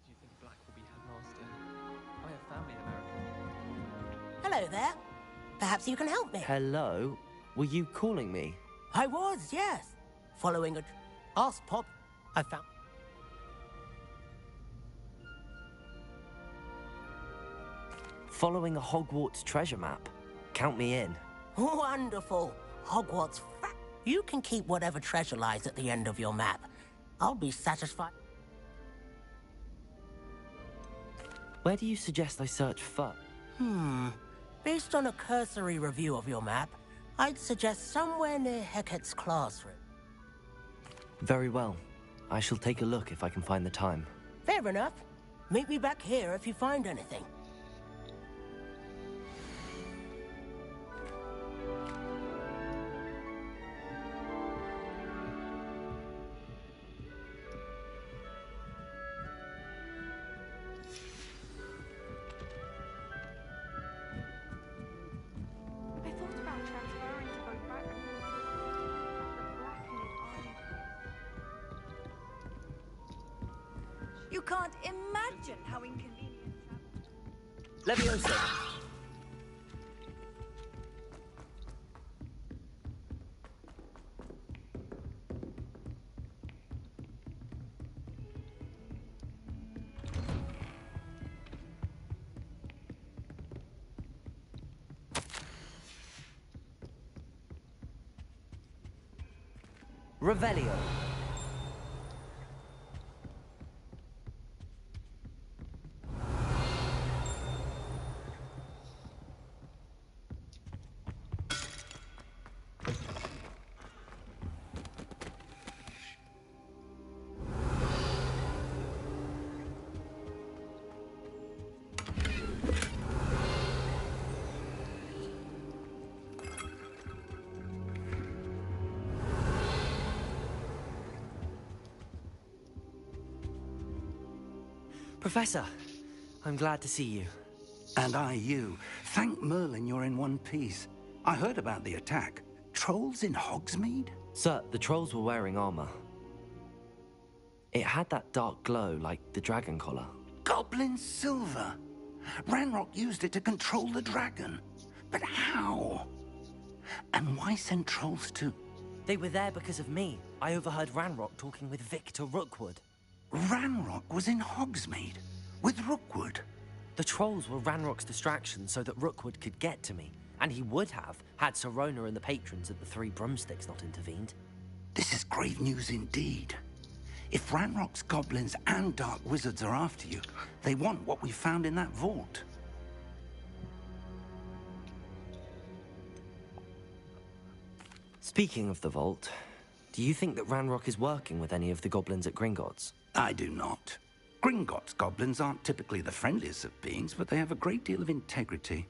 Do you think Black will be headmaster? I have family in America. Hello there. Perhaps you can help me. Hello? Were you calling me? I was, yes. Following a... Ask Pop. I found... Following a Hogwarts treasure map. Count me in. Wonderful. Hogwarts. You can keep whatever treasure lies at the end of your map. I'll be satisfied. Where do you suggest I search first? Based on a cursory review of your map, I'd suggest somewhere near Hecat's classroom. Very well. I shall take a look if I can find the time. Fair enough. Meet me back here if you find anything. I thought about transferring to both back and Black and You can't imagine how inconvenient. Leviosa! Revelio. Professor, I'm glad to see you. And I you. Thank Merlin you're in one piece. I heard about the attack. Trolls in Hogsmeade? Sir, the trolls were wearing armor. It had that dark glow like the dragon collar. Goblin silver. Ranrock used it to control the dragon. But how? And why send trolls to... They were there because of me. I overheard Ranrock talking with Victor Rookwood. Ranrock was in Hogsmeade with Rookwood. The trolls were Ranrock's distraction so that Rookwood could get to me. And he would have, had Sirona and the patrons at the Three Broomsticks not intervened. This is grave news indeed. If Ranrock's goblins and dark wizards are after you, they want what we found in that vault. Speaking of the vault, do you think that Ranrock is working with any of the goblins at Gringotts? I do not. Gringotts goblins aren't typically the friendliest of beings, but they have a great deal of integrity.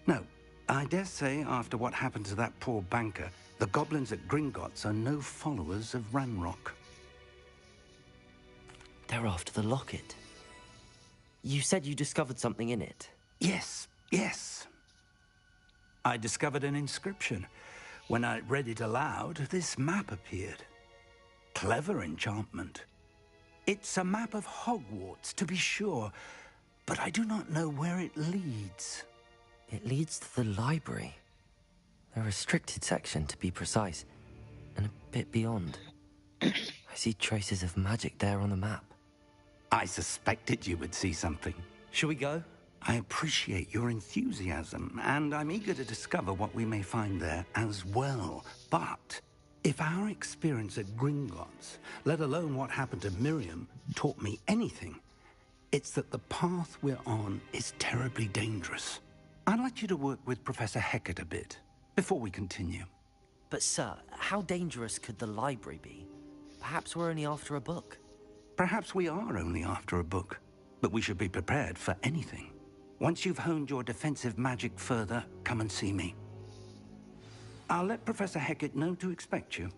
No, I dare say after what happened to that poor banker, the goblins at Gringotts are no followers of Ranrock. They're after the locket. You said you discovered something in it. Yes, yes. I discovered an inscription. When I read it aloud, this map appeared. Clever enchantment. It's a map of Hogwarts, to be sure, but I do not know where it leads. It leads to the library. A restricted section, to be precise, and a bit beyond. I see traces of magic there on the map. I suspected you would see something. Shall we go? I appreciate your enthusiasm, and I'm eager to discover what we may find there as well. But if our experience at Gringotts, let alone what happened to Miriam, taught me anything, it's that the path we're on is terribly dangerous. I'd like you to work with Professor Hecat a bit before we continue. But sir, how dangerous could the library be? Perhaps we're only after a book. Perhaps we are only after a book, but we should be prepared for anything. Once you've honed your defensive magic further, come and see me. I'll let Professor Hecat know to expect you.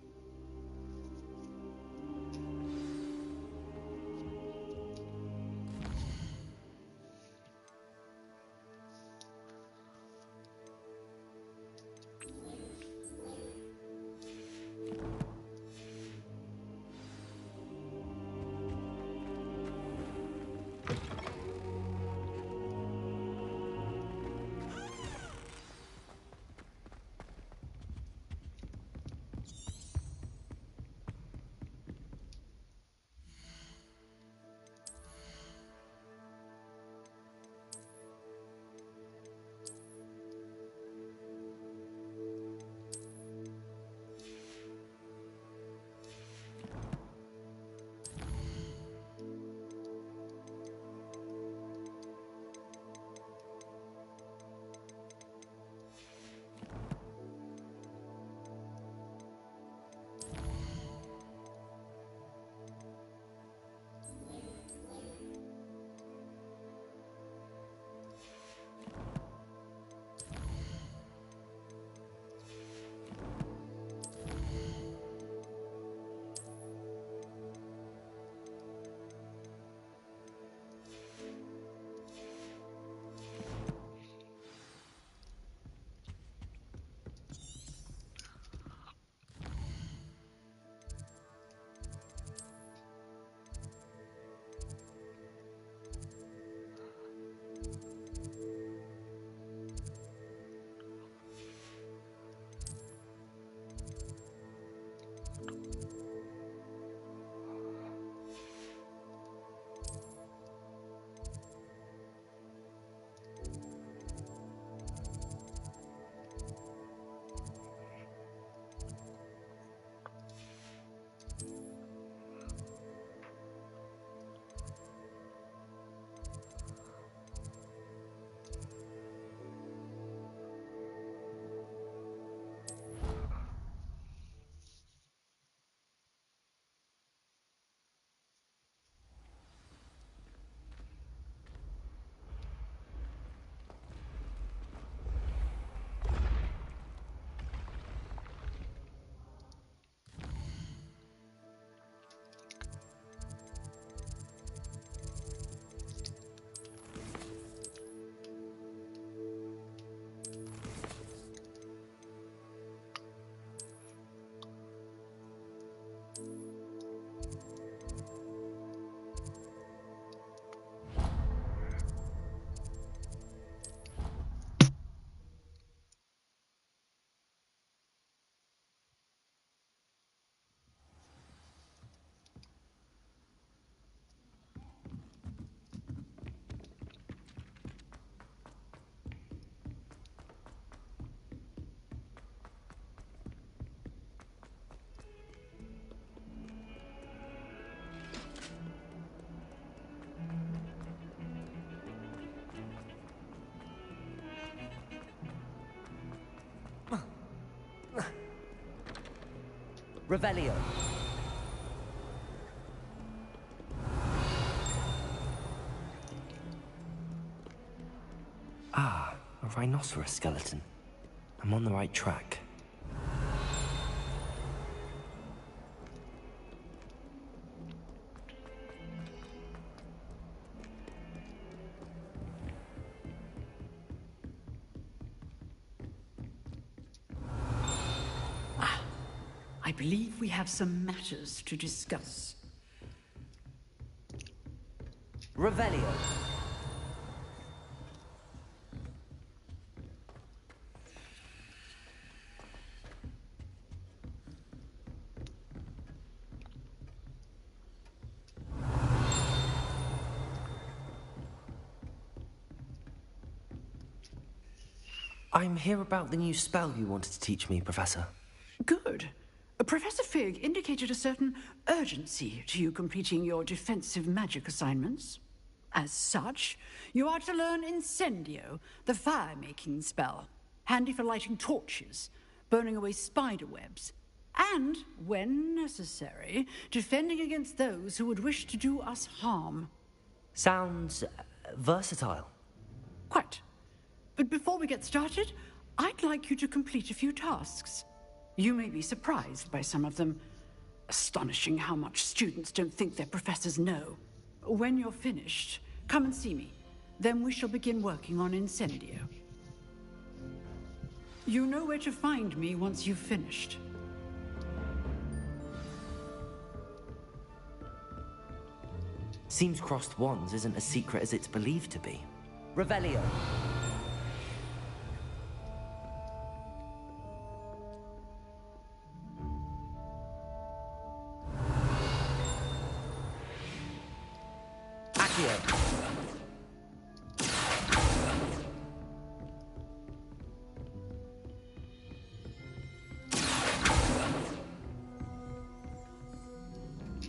Revelio. Ah, a rhinoceros skeleton. I'm on the right track. I believe we have some matters to discuss. Revelio. I'm here about the new spell you wanted to teach me, Professor. Good. Professor Fig indicated a certain urgency to you completing your defensive magic assignments. As such, you are to learn Incendio, the fire-making spell, handy for lighting torches, burning away spider webs, and, when necessary, defending against those who would wish to do us harm. Sounds versatile. Quite. But before we get started, I'd like you to complete a few tasks. You may be surprised by some of them. Astonishing how much students don't think their professors know. When you're finished, come and see me. Then we shall begin working on Incendio. You know where to find me once you've finished. Seems crossed wands isn't as secret as it's believed to be. Revelio.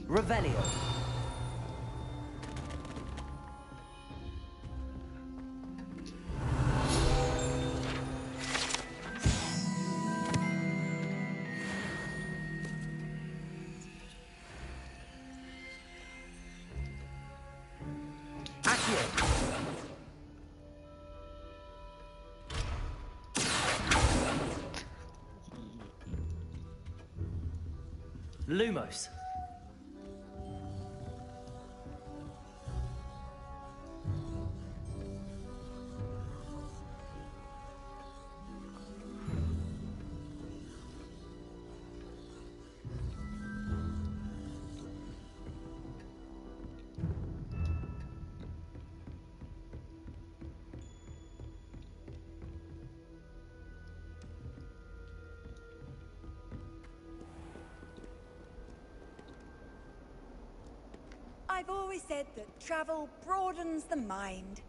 Revelio. Lumos. I've always said that travel broadens the mind.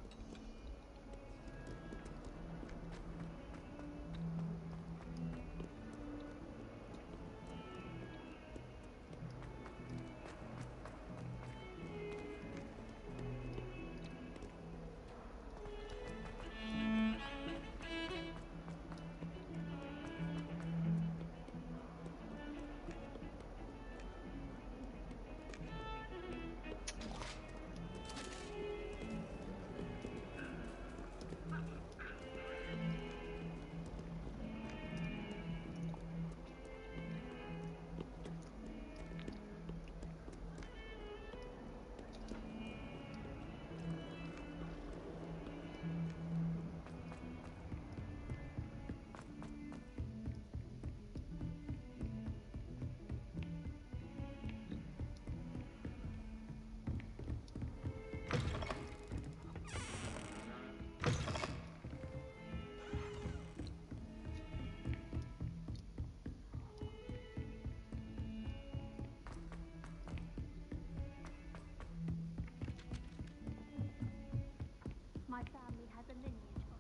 My family has a lineage of...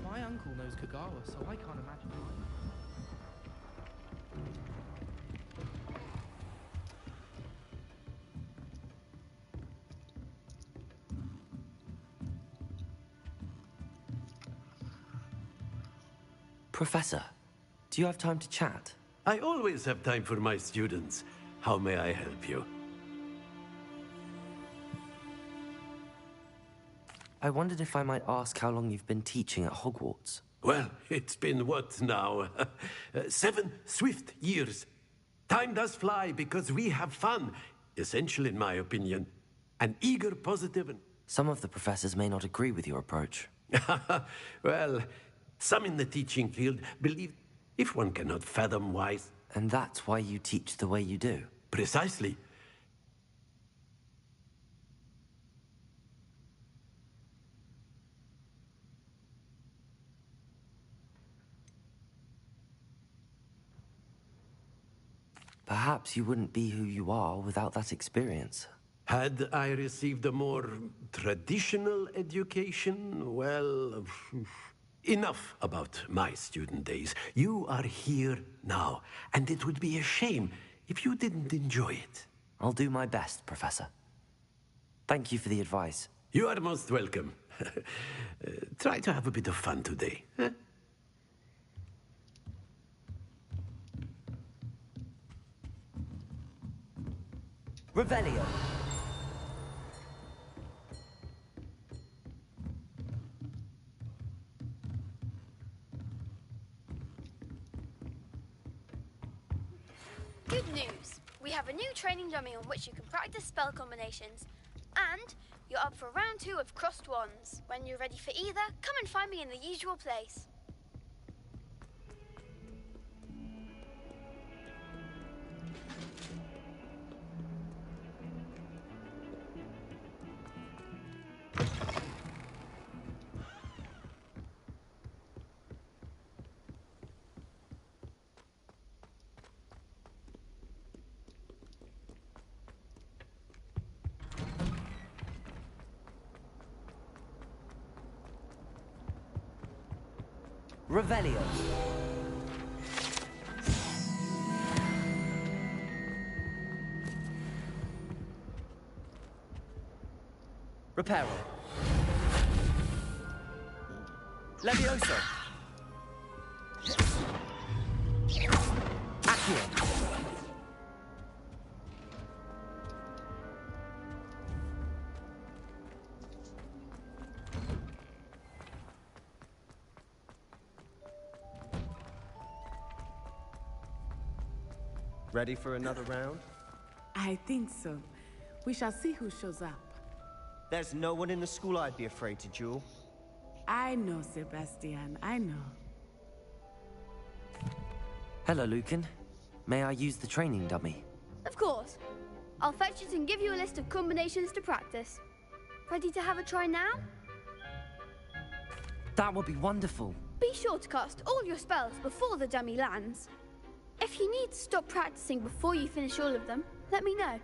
My uncle knows Kagawa, so I can't imagine mine. Professor, do you have time to chat? I always have time for my students. How may I help you? I wondered if I might ask how long you've been teaching at Hogwarts. Well, it's been what now? 7 swift years. Time does fly because we have fun. essential in my opinion. An eager, positive, and... Some of the professors may not agree with your approach. Well, some in the teaching field believe if one cannot fathom why... And that's why you teach the way you do? Precisely. Perhaps you wouldn't be who you are without that experience. Had I received a more traditional education, well, enough about my student days. You are here now, and it would be a shame if you didn't enjoy it. I'll do my best, Professor. Thank you for the advice. You are most welcome. Try to have a bit of fun today. Huh? Revelio. Good news! We have a new training dummy on which you can practice spell combinations. And you're up for round 2 of Crossed Wands. When you're ready for either, come and find me in the usual place. Revelio. Reparo. Levioso. Accio. Ready for another round? I think so. We shall see who shows up. There's no one in the school I'd be afraid to duel. I know, Sebastian, I know. Hello, Lucan. May I use the training dummy? Of course. I'll fetch it and give you a list of combinations to practice. Ready to have a try now? That would be wonderful. Be sure to cast all your spells before the dummy lands. If you need to stop practicing before you finish all of them, let me know.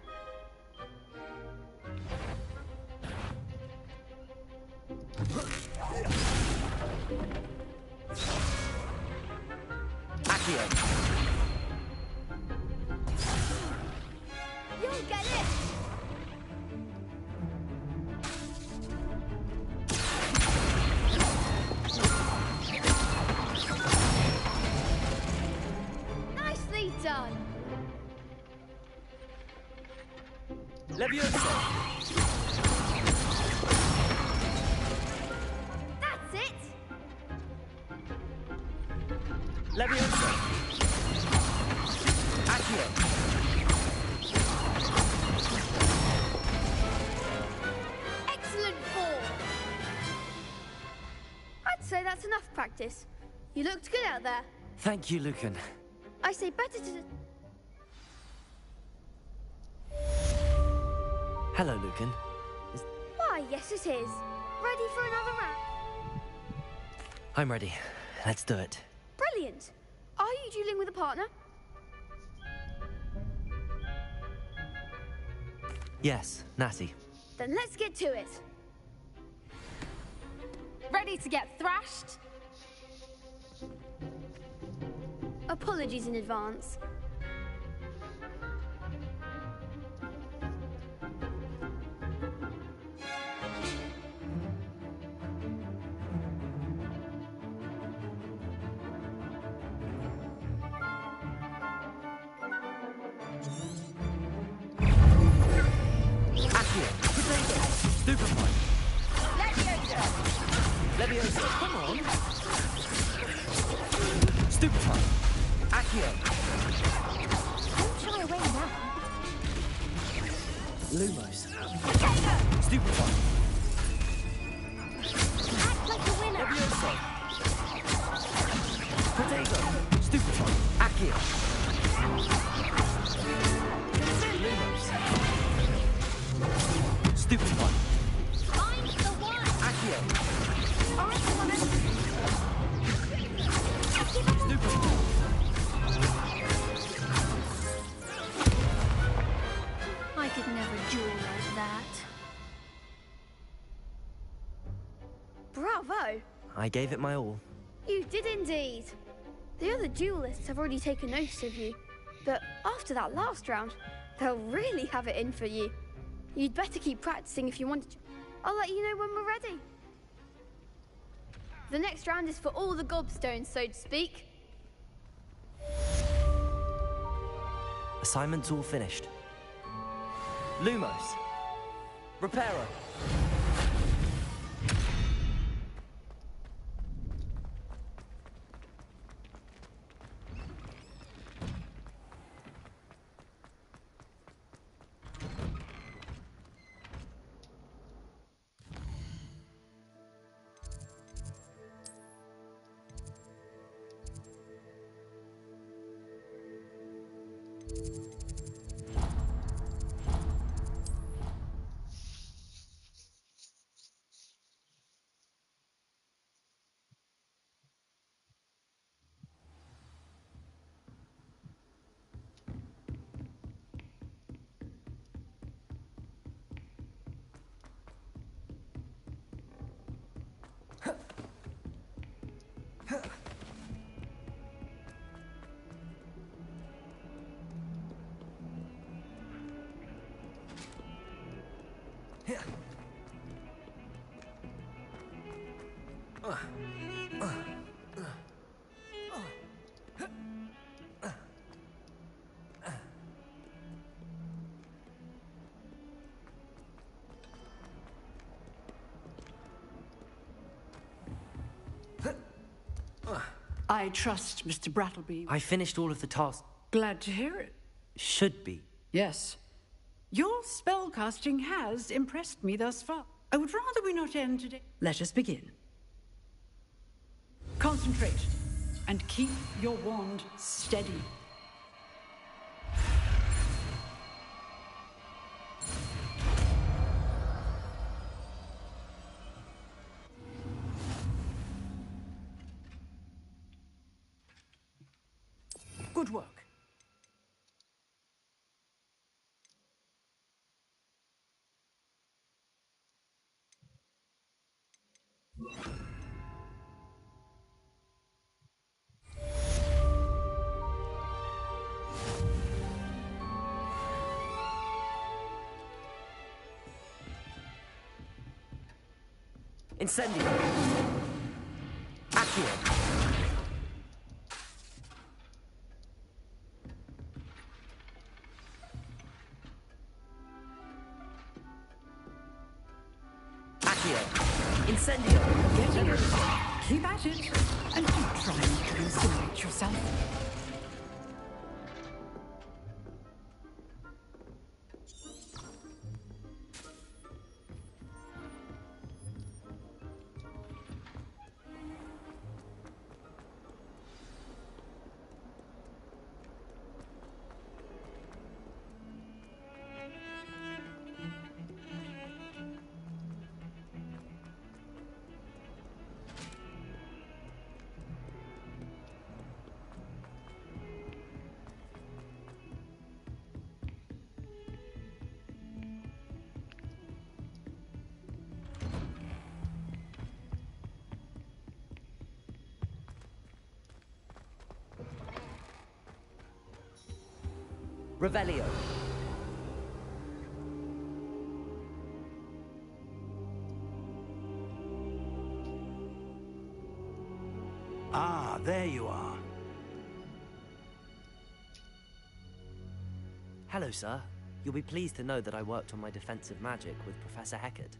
Accio. You'll get it! Nicely done! Levioso. That's it! Levioso. Accio. Excellent form! I'd say that's enough practice. You looked good out there. Thank you, Lucan. I say better to... Hello, Lucan. Why, yes it is. Ready for another round? I'm ready. Let's do it. Brilliant. Are you dueling with a partner? Yes, Natty. Then let's get to it. Ready to get thrashed? Apologies in advance. Stupefy. Levioso. Levioso, come on. Stupefy. Accio. Don't shy away now. Lumos. Stupefy. Act like a winner. Levioso. Potato. Stupefy. Accio. Lumos. Stupefy. I'm the one. Accio. Stupefy. I could never duel like that. Bravo! I gave it my all. You did indeed. The other duelists have already taken notice of you, but after that last round, they'll really have it in for you. You'd better keep practicing if you want to. I'll let you know when we're ready. The next round is for all the gobstones, so to speak. Assignment's all finished. Lumos. Reparo. I trust Mr. Brattleby. I finished all of the tasks. Glad to hear it. Should be. Yes. Your spellcasting has impressed me thus far. I would rather we not end today. Let us begin. Concentrate and keep your wand steady. Good work. Incendio. Accio. Accio. Incendio. Get it. Keep at it. And keep trying to incinerate yourself. Revelio. Ah, there you are. Hello, sir. You'll be pleased to know that I worked on my defensive magic with Professor Heckard.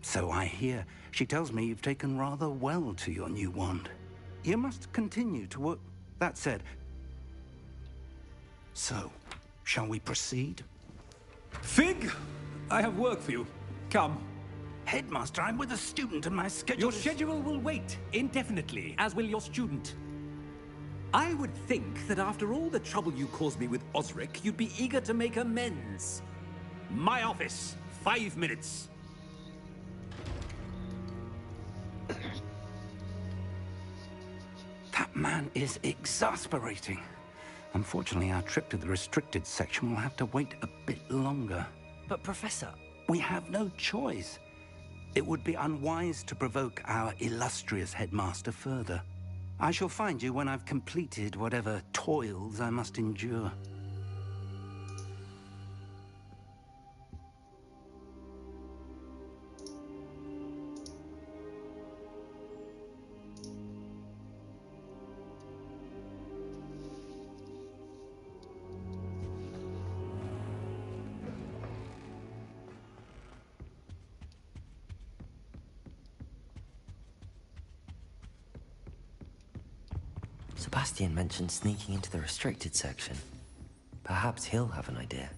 So I hear. She tells me you've taken rather well to your new wand. You must continue to work. That said, so, shall we proceed? Fig, I have work for you. Come. Headmaster, I'm with a student and my schedule Your schedule will wait indefinitely, as will your student. I would think that after all the trouble you caused me with Osric, you'd be eager to make amends. My office, 5 minutes. That man is exasperating. Unfortunately, our trip to the restricted section will have to wait a bit longer. But, Professor... We have no choice. It would be unwise to provoke our illustrious headmaster further. I shall find you when I've completed whatever toils I must endure. Sebastian mentioned sneaking into the restricted section. Perhaps he'll have an idea.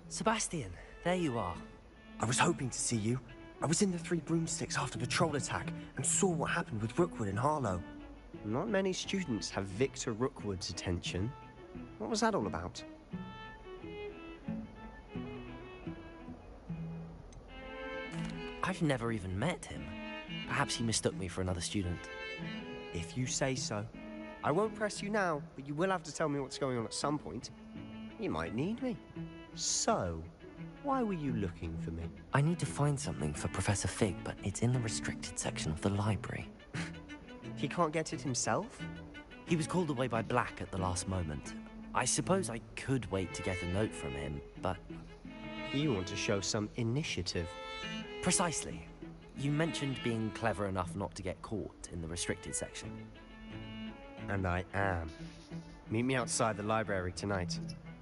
Sebastian, there you are. I was hoping to see you. I was in the Three Broomsticks after the troll attack and saw what happened with Rookwood and Harlow. Not many students have Victor Rookwood's attention. What was that all about? I've never even met him. Perhaps he mistook me for another student. If you say so. I won't press you now, but you will have to tell me what's going on at some point. You might need me. So, why were you looking for me? I need to find something for Professor Fig, but it's in the restricted section of the library. He can't get it himself? He was called away by Black at the last moment. I suppose I could wait to get a note from him, but... You want to show some initiative. Precisely. You mentioned being clever enough not to get caught in the restricted section. And I am. Meet me outside the library tonight,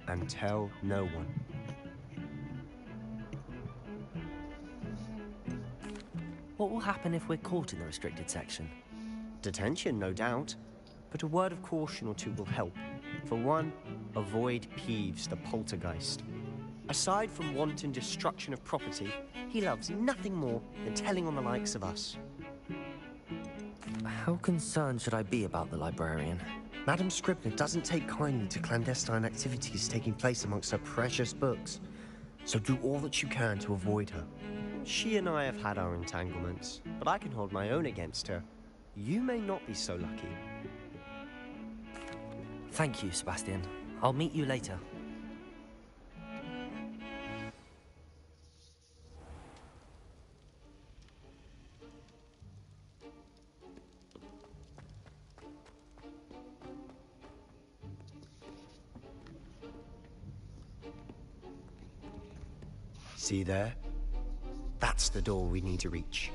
and tell no one. What will happen if we're caught in the restricted section? Detention, no doubt. But a word of caution or two will help. For one, avoid Peeves, the poltergeist. Aside from wanton destruction of property, he loves nothing more than telling on the likes of us. How concerned should I be about the librarian? Madam Scribner doesn't take kindly to clandestine activities taking place amongst her precious books. So do all that you can to avoid her. She and I have had our entanglements, but I can hold my own against her. You may not be so lucky. Thank you, Sebastian. I'll meet you later. See there? That's the door we need to reach.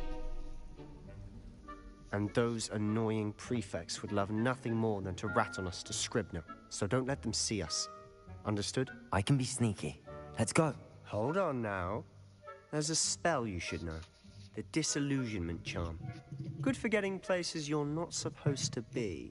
And those annoying prefects would love nothing more than to rat on us to Scribner, so don't let them see us. Understood? I can be sneaky. Let's go. Hold on now. There's a spell you should know. The Disillusionment Charm. Good for getting places you're not supposed to be.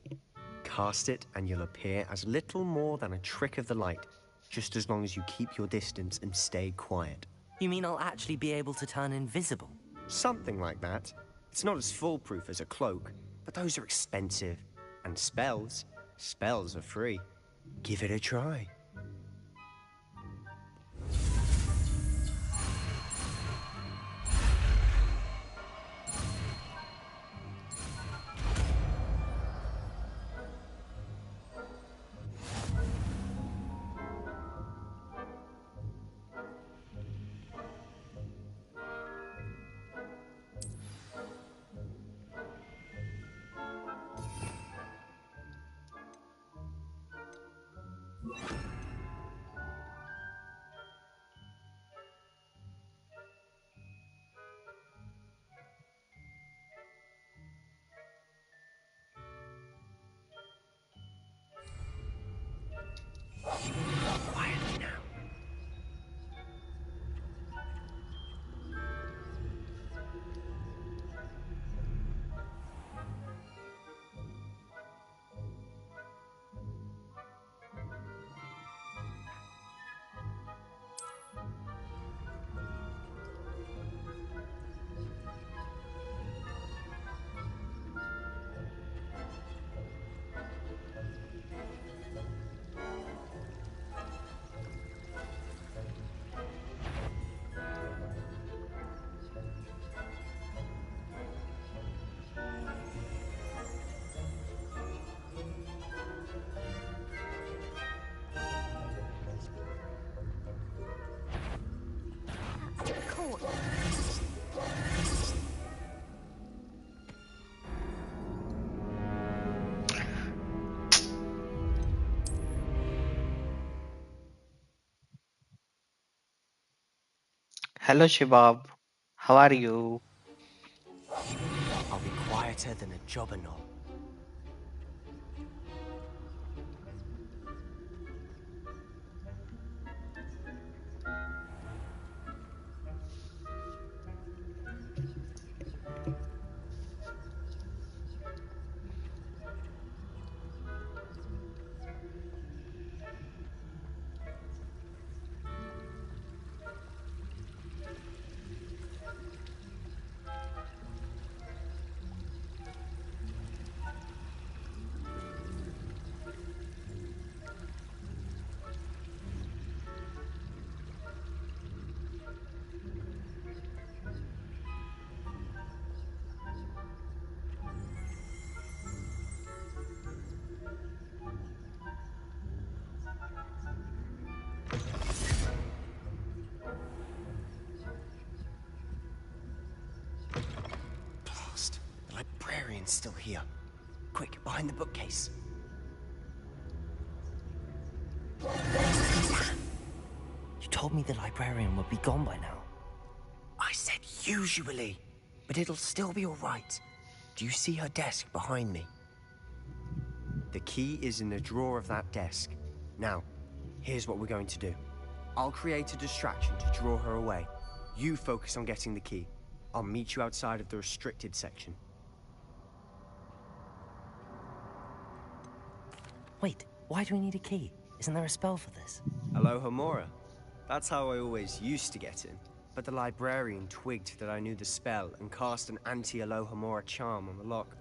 Cast it and you'll appear as little more than a trick of the light, just as long as you keep your distance and stay quiet. You mean I'll actually be able to turn invisible? Something like that. It's not as foolproof as a cloak, but those are expensive. And spells are free. Give it a try. Hello, Shibab. How are you? I'll be quieter than a jobberknoll. Blast! The librarian's still here. Quick, behind the bookcase. You told me the librarian would be gone by now. I said usually, but it'll still be all right. Do you see her desk behind me? The key is in the drawer of that desk. Now, here's what we're going to do. I'll create a distraction to draw her away. You focus on getting the key. I'll meet you outside of the restricted section. Wait, why do we need a key? Isn't there a spell for this? Aloha Mora. That's how I always used to get in. But the librarian twigged that I knew the spell and cast an anti-Aloha Mora charm on the lock.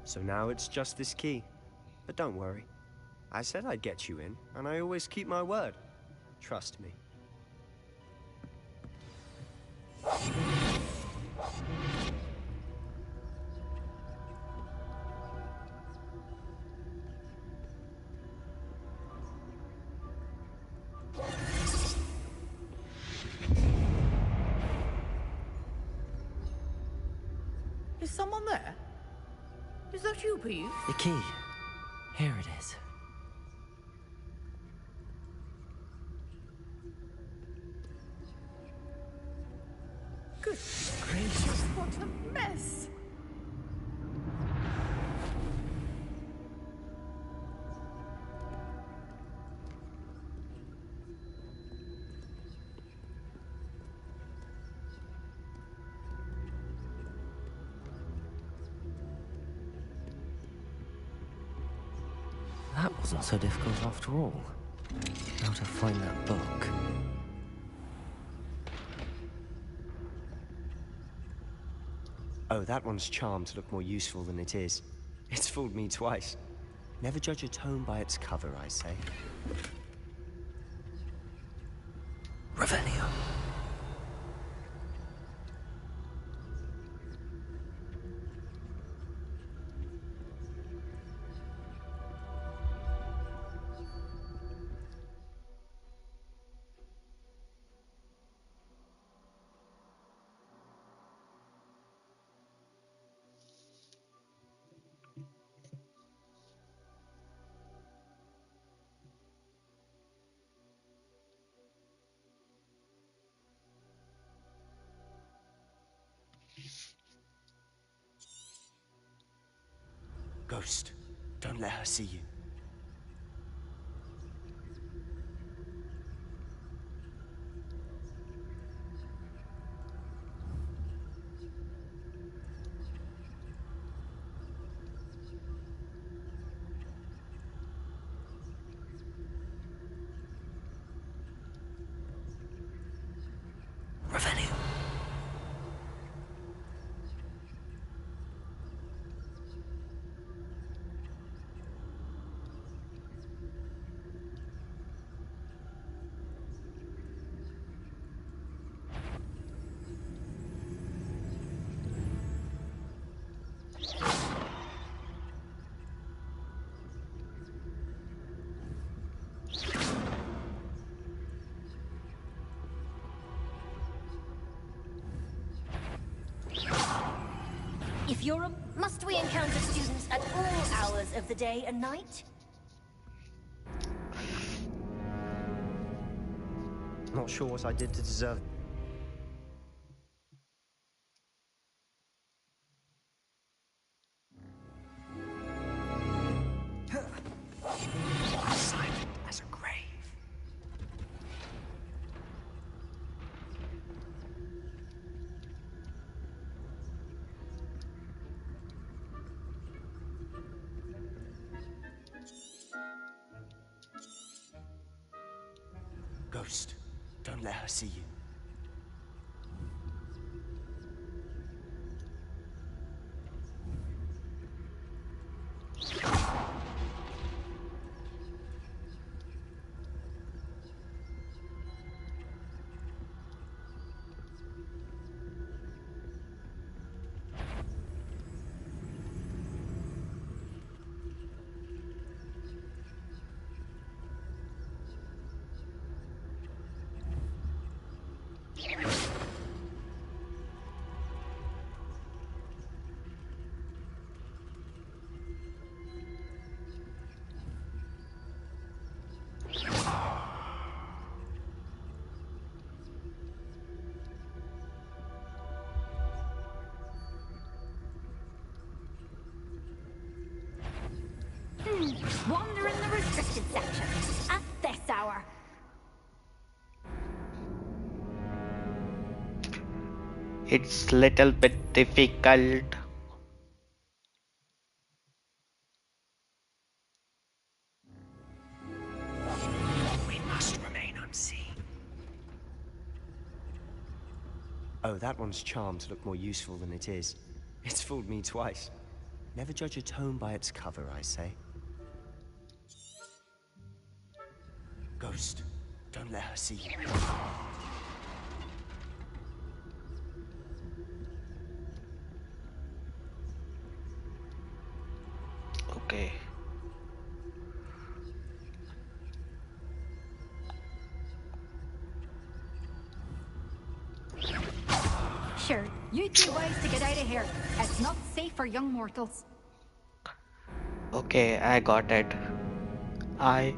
So now it's just this key. But don't worry. I said I'd get you in, and I always keep my word. Trust me. Is someone there? Is that you, Pete? The key. Here it is. Good gracious, what a mess! That wasn't so difficult after all. How to find that book. Oh, that one's charmed to look more useful than it is. It's fooled me twice. Never judge a tome by its cover, I say. Revelio. Ghost, don't let her see you. Revelio. If you're a... Must we encounter students at all hours of the day and night? Not sure what I did to deserve it. Ghost, don't let her see you. Wander in the restricted section at this hour. It's little bit difficult. We must remain unseen. Oh, that one's charmed to look more useful than it is. It's fooled me twice. Never judge a tome by its cover, I say. Ghost, don't let her see you. Okay. Sure, you'd be wise to get out of here. It's not safe for young mortals. Okay, I got it. I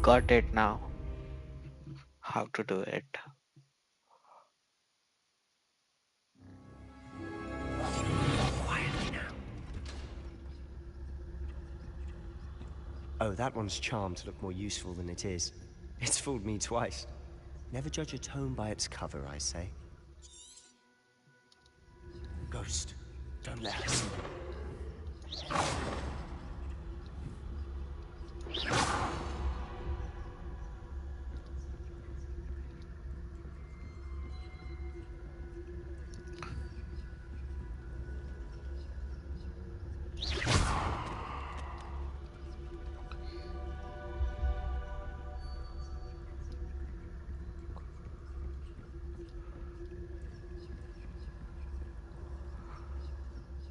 got it now. How to do it. Quietly now. Oh, that one's charmed to look more useful than it is. It's fooled me twice. Never judge a tome by its cover, I say. Ghost, don't let her see you.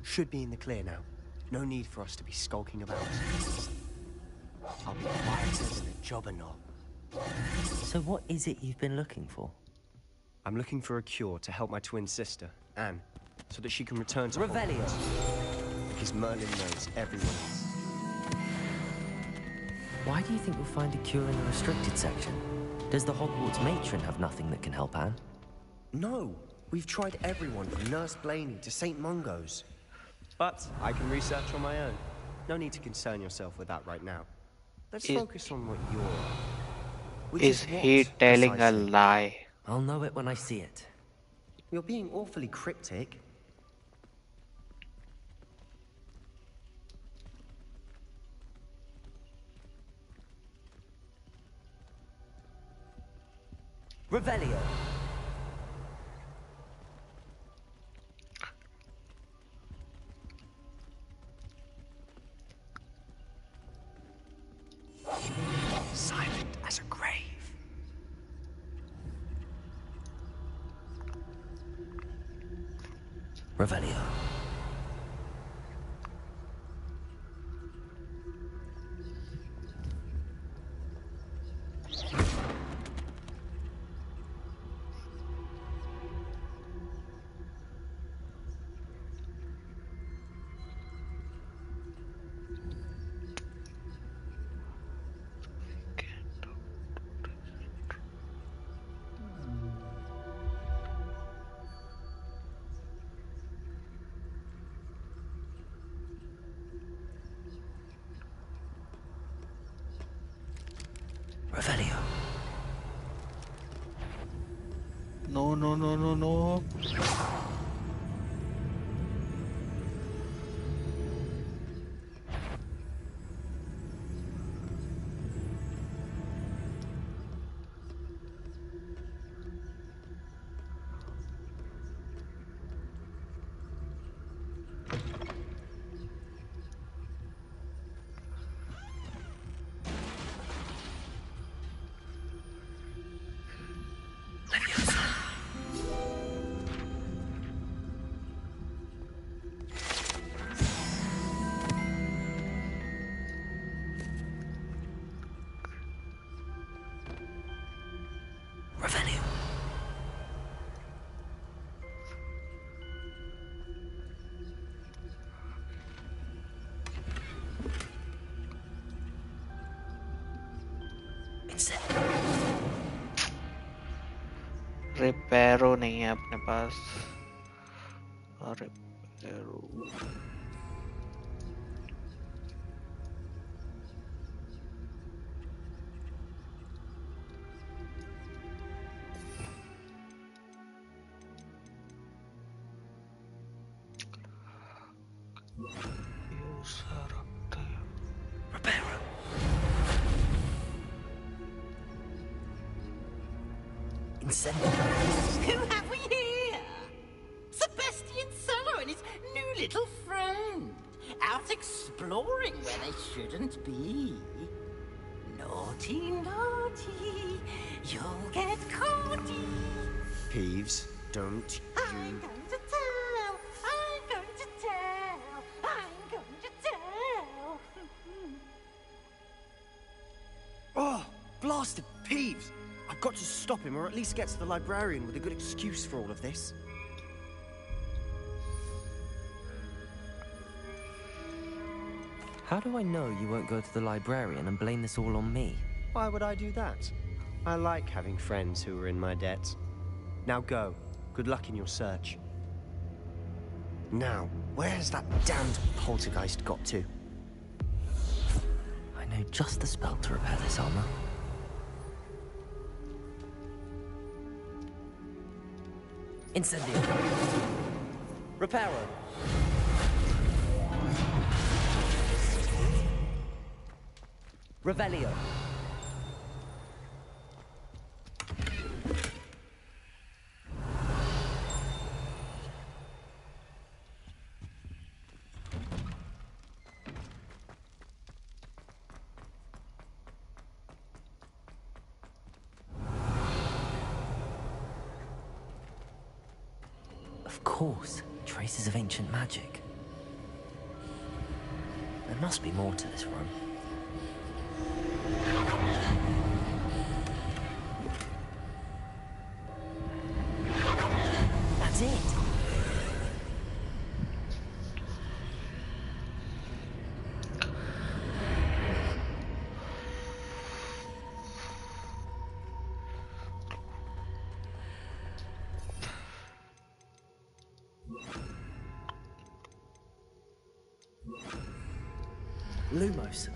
Should be in the clear now. No need for us to be skulking about. I'll be quieter than a jobberknoll. So what is it you've been looking for? I'm looking for a cure to help my twin sister, Anne, so that she can return to Revelio. Hogwarts. Because Merlin knows everyone else. Why do you think we'll find a cure in the restricted section? Does the Hogwarts matron have nothing that can help Anne? No! We've tried everyone from Nurse Blaney to St. Mungo's. But I can research on my own. No need to concern yourself with that right now. Let's focus on what you're... Is he telling a lie? I'll know it when I see it. You're being awfully cryptic. Revelio. Silent as a grave. Revelio. Revelio. No, no, no, no, no. रिपेरो नहीं है अपने पास। रिपेरो Who have we here? Sebastian Solo and his new little friend. Out exploring where they shouldn't be. Naughty, naughty. You'll get caughty. Peeves, don't I'm going to tell. I'm going to tell. I'm going to tell. Oh, blasted Peeves! I've got to stop him, or at least get to the librarian with a good excuse for all of this. How do I know you won't go to the librarian and blame this all on me? Why would I do that? I like having friends who are in my debt. Now go. Good luck in your search. Now, where's that damned poltergeist got to? I know just the spell to repair this armor. Incendio. Reparo. Revelio. Of course, traces of ancient magic. There must be more to this room. That's it! Lumos.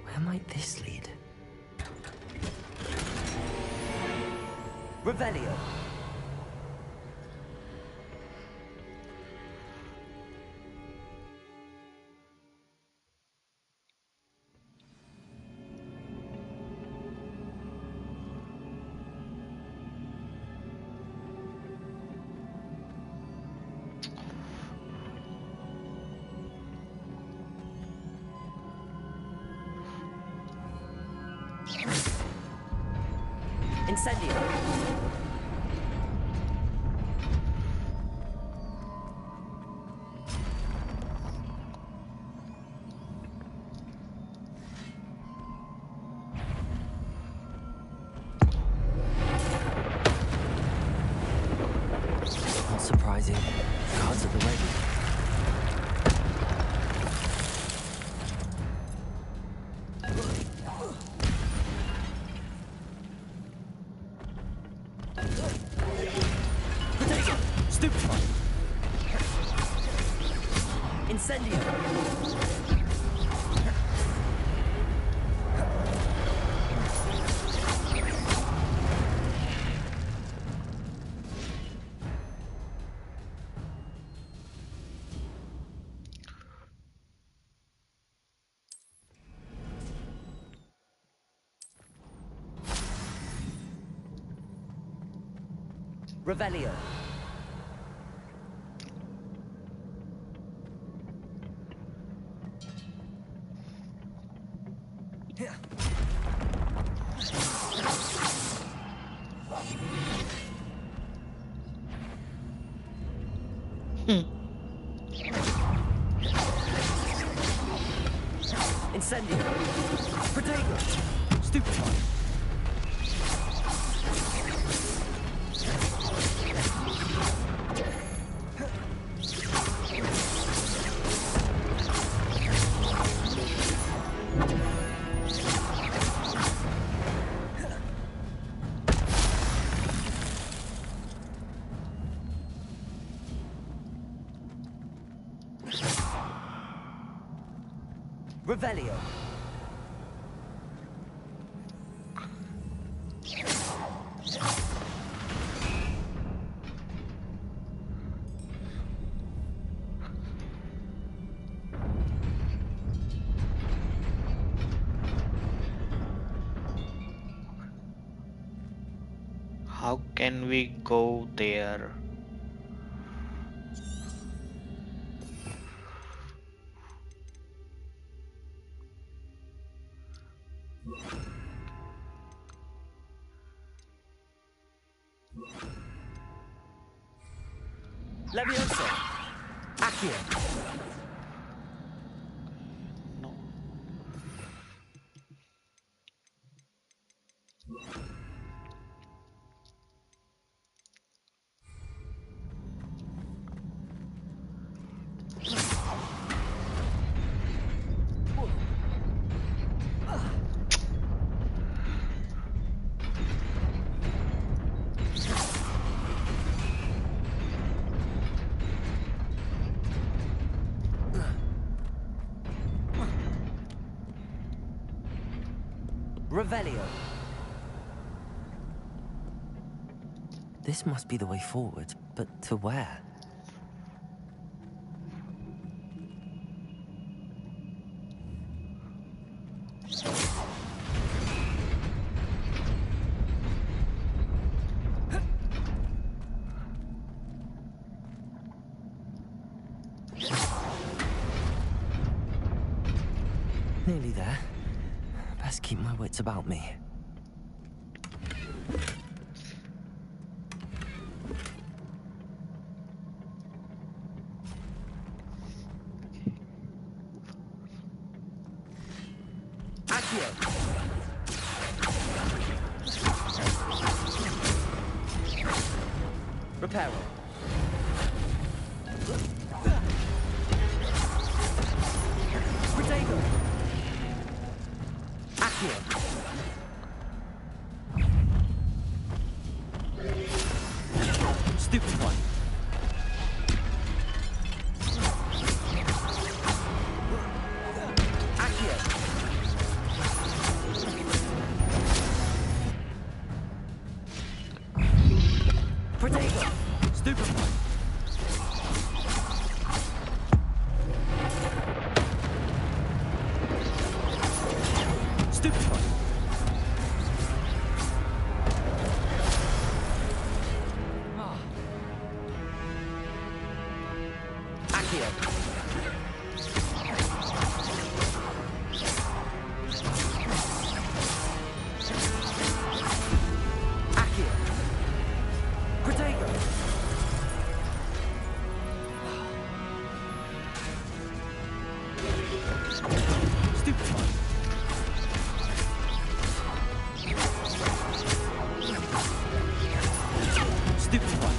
Where might this lead? Revelio. Incendio. Not surprising. Cards at the ready. Incendio! Revelio. Incendio. Protego. Stupefy. Revelio. How can we go there? Levioso. Accio. No. Revelio. This must be the way forward, but to where? Nearly there. Best keep my wits about me. Accio. Reparo. Protego. Accio. Stupid one. Accio. Protego. Stupid one. Stupid one. Accio. Accio. Protego. Stupid one. Stupid one.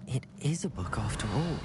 It is a book after all.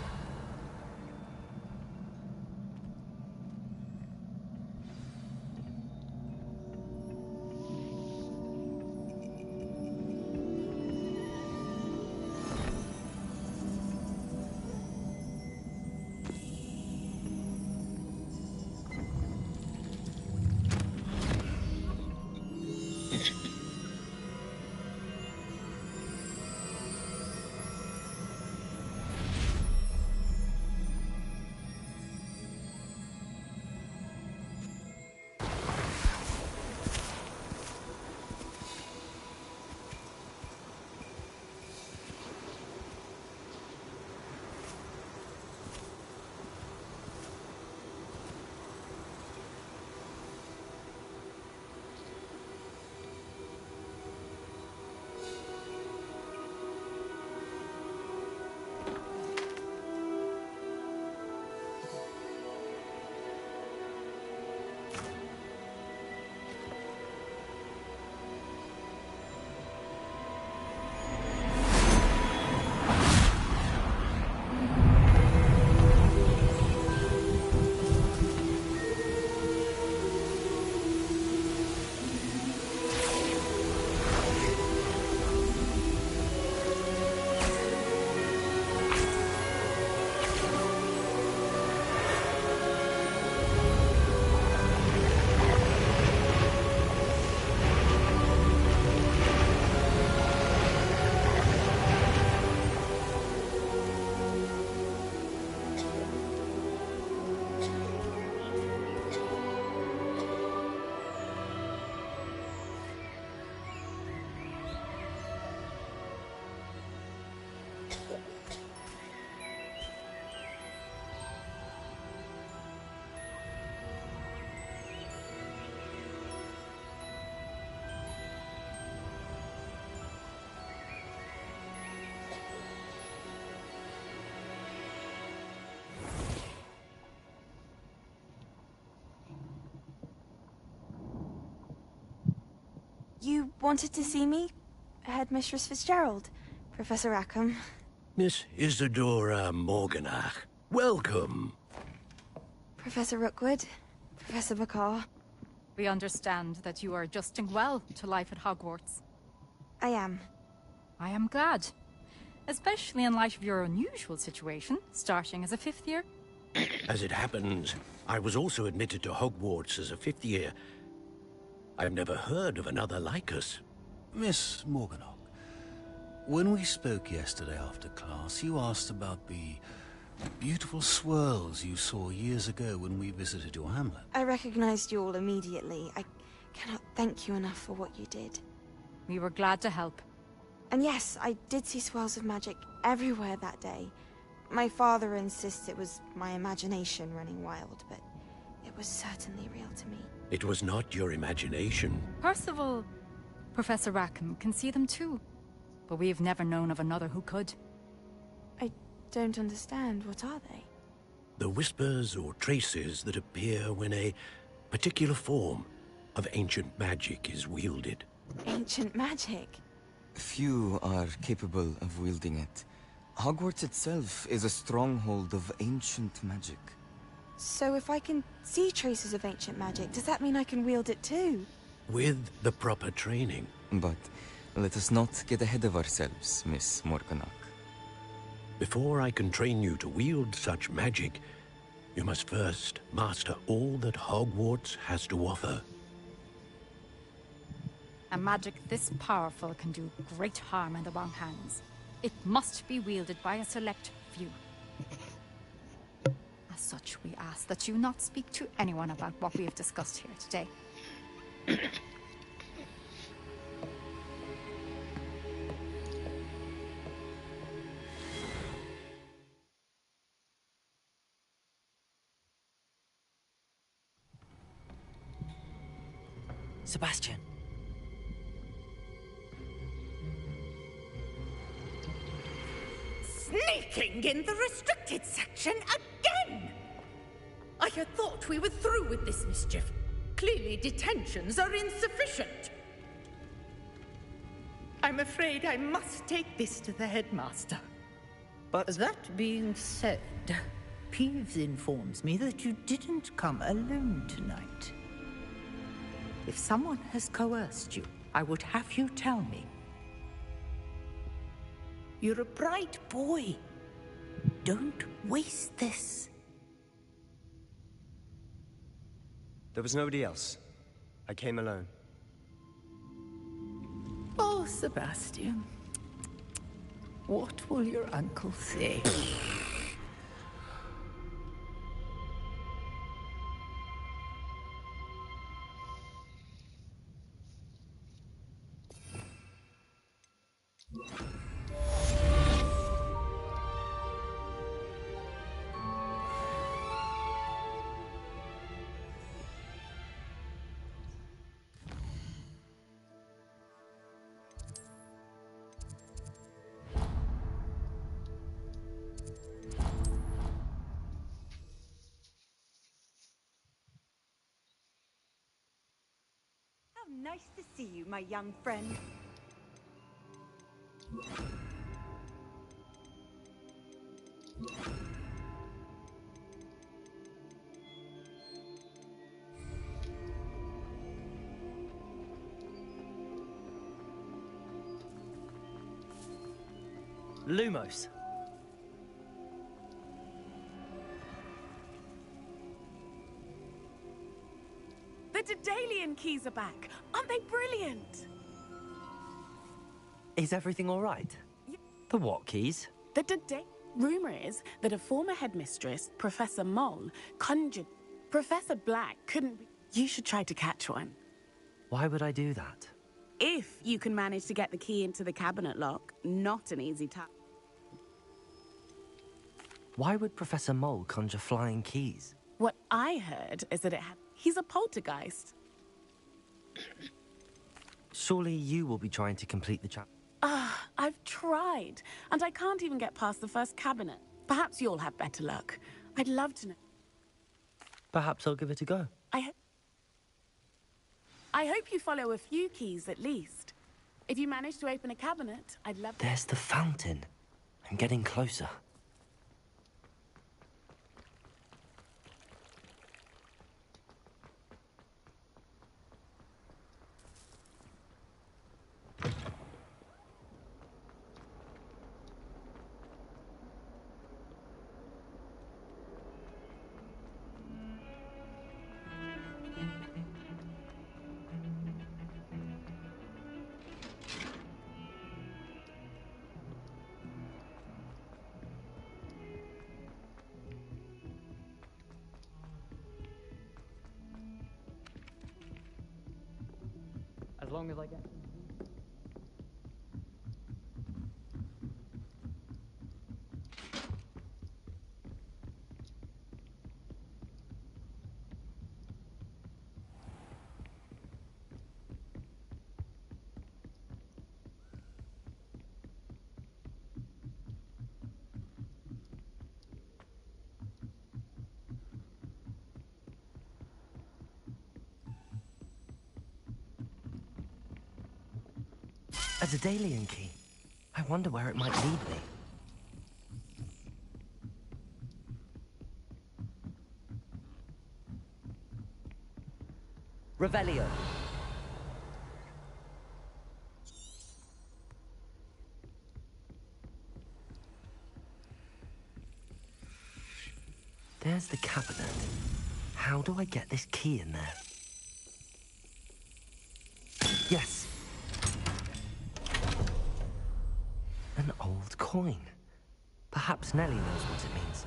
You wanted to see me? Headmistress Fitzgerald, Professor Rackham. Miss Isadora Morganach, welcome. Professor Rookwood, Professor Bakar. We understand that you are adjusting well to life at Hogwarts. I am. I am glad. Especially in light of your unusual situation, starting as a 5th year. As it happens, I was also admitted to Hogwarts as a 5th year. I've never heard of another like us. Miss Morganach, when we spoke yesterday after class, you asked about the beautiful swirls you saw years ago when we visited your hamlet. I recognized you all immediately. I cannot thank you enough for what you did. We were glad to help. And yes, I did see swirls of magic everywhere that day. My father insists it was my imagination running wild, but it was certainly real to me. It was not your imagination. Percival, Professor Rackham can see them too. But we have never known of another who could. I don't understand. What are they? The whispers or traces that appear when a particular form of ancient magic is wielded. Ancient magic? Few are capable of wielding it. Hogwarts itself is a stronghold of ancient magic. So if I can see traces of ancient magic, does that mean I can wield it too? With the proper training. But let us not get ahead of ourselves, Miss Morganach. Before I can train you to wield such magic, you must first master all that Hogwarts has to offer. A magic this powerful can do great harm in the wrong hands. It must be wielded by a select few. As such, we ask that you not speak to anyone about what we have discussed here today. Sebastian. Sneaking in the restricted section again! I had thought we were through with this mischief. Clearly detentions are insufficient. I'm afraid I must take this to the headmaster. But that being said, Peeves informs me that you didn't come alone tonight. If someone has coerced you, I would have you tell me. You're a bright boy. Don't waste this. There was nobody else. I came alone. Oh, Sebastian. What will your uncle say? Nice to see you, my young friend. Lumos. The Daedalian keys are back. Aren't they brilliant? Is everything all right? The what keys? The Rumor is that a former headmistress, Professor Mole, conjured... Professor Black couldn't be... You should try to catch one. Why would I do that? If you can manage to get the key into the cabinet lock, not an easy task. Why would Professor Mole conjure flying keys? What I heard is that it had... He's a poltergeist. Surely you will be trying to complete the chapter. I've tried, and I can't even get past the first cabinet. Perhaps you'll have better luck. I'd love to know. Perhaps I'll give it a go. I hope you follow a few keys at least. If you manage to open a cabinet, I'd love... There's the fountain. I'm getting closer. As long as I get... A Daedalian key. I wonder where it might lead me. Revelio. There's the cabinet. How do I get this key in there? Yes! An old coin. Perhaps Nellie knows what it means.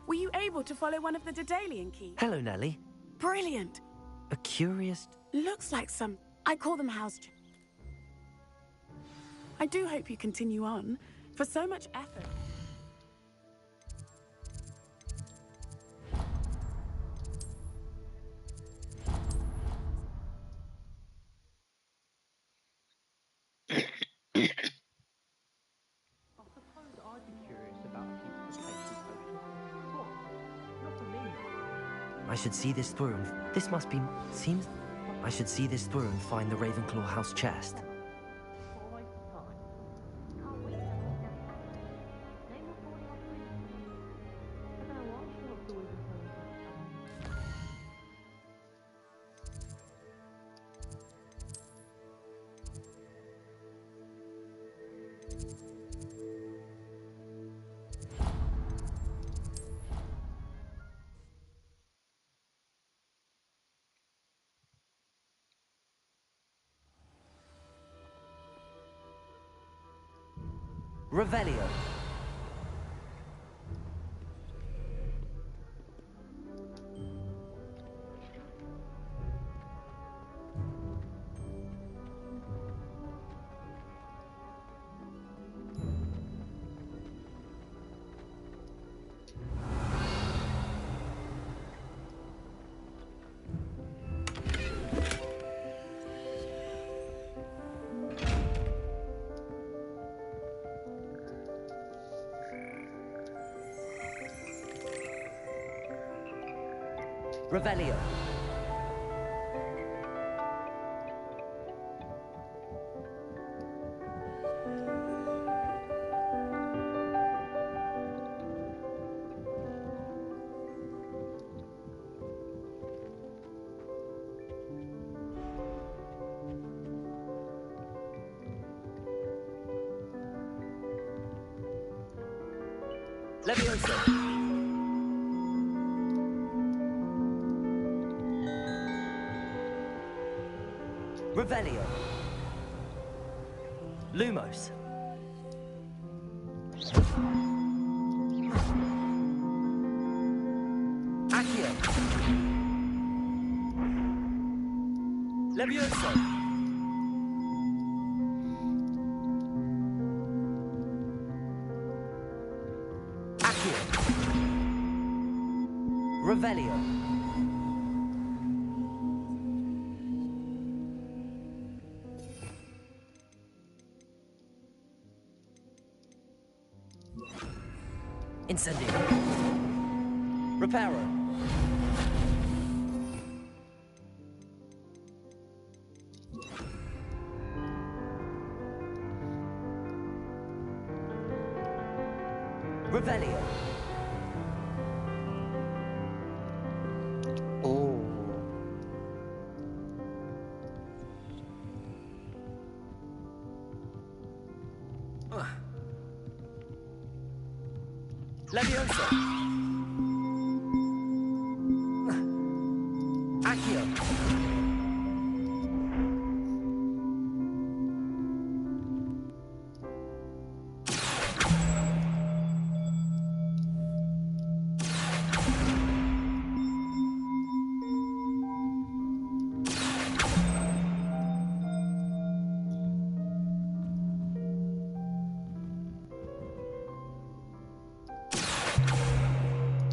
Were you able to follow one of the Daedalian keys? Hello, Nellie. Brilliant. A curious... Looks like some... I call them house... I do hope you continue on. For so much effort. I should see this through and... This must be... Seems... I should see this through and find the Ravenclaw house chest. Revelio. Revelio. Levioso. Revelio. Lumos. Accio. Levioso. Accio. Revelio. Incendio. Reparo. Revelio. Oh. Levioso. Accio.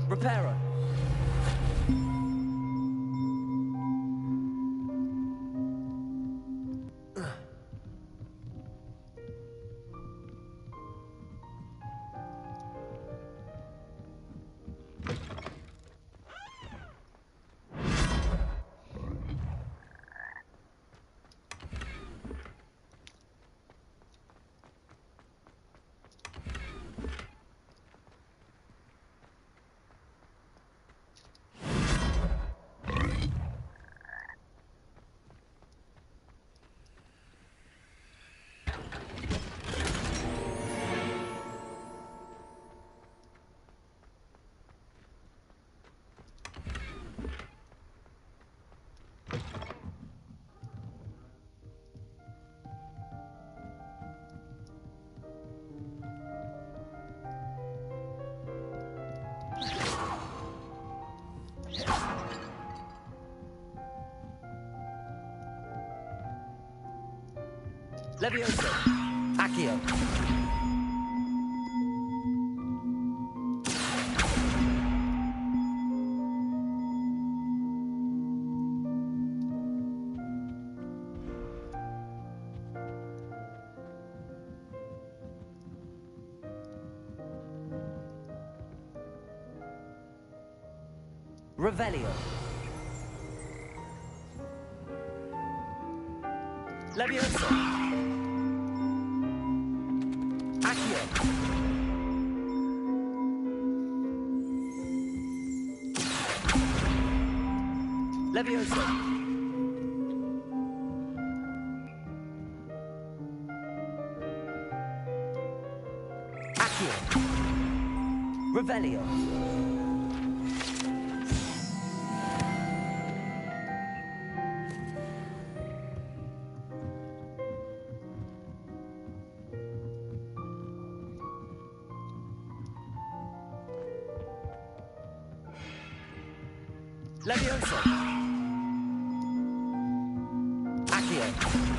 Reparo. Levioso. Accio. Revelio. Levioso. Accio. Levioso. Accio. Revelio. Levioso. Accio.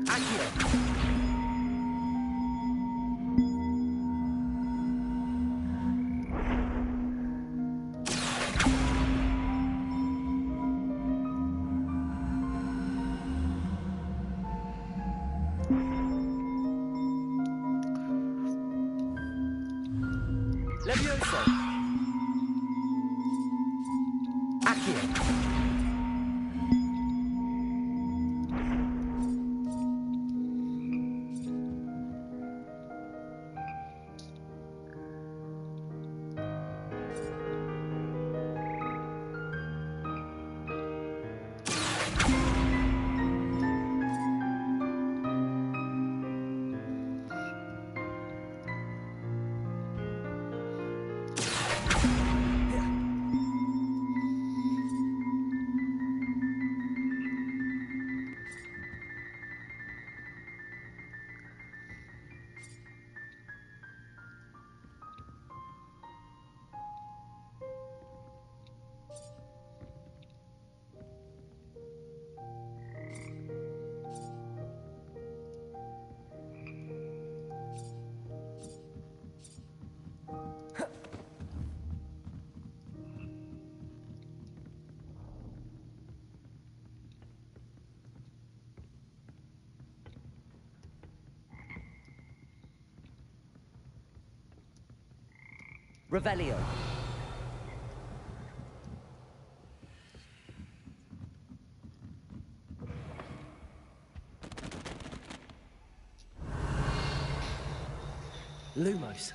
Accio! Levioso! Accio! Revelio. Lumos.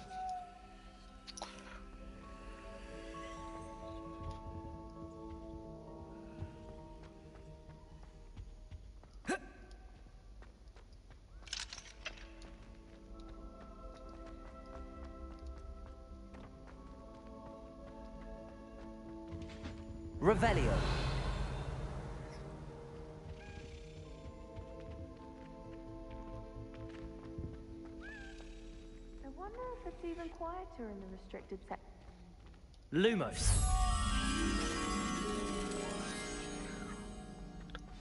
Revelio. I wonder if it's even quieter in the restricted section. Lumos.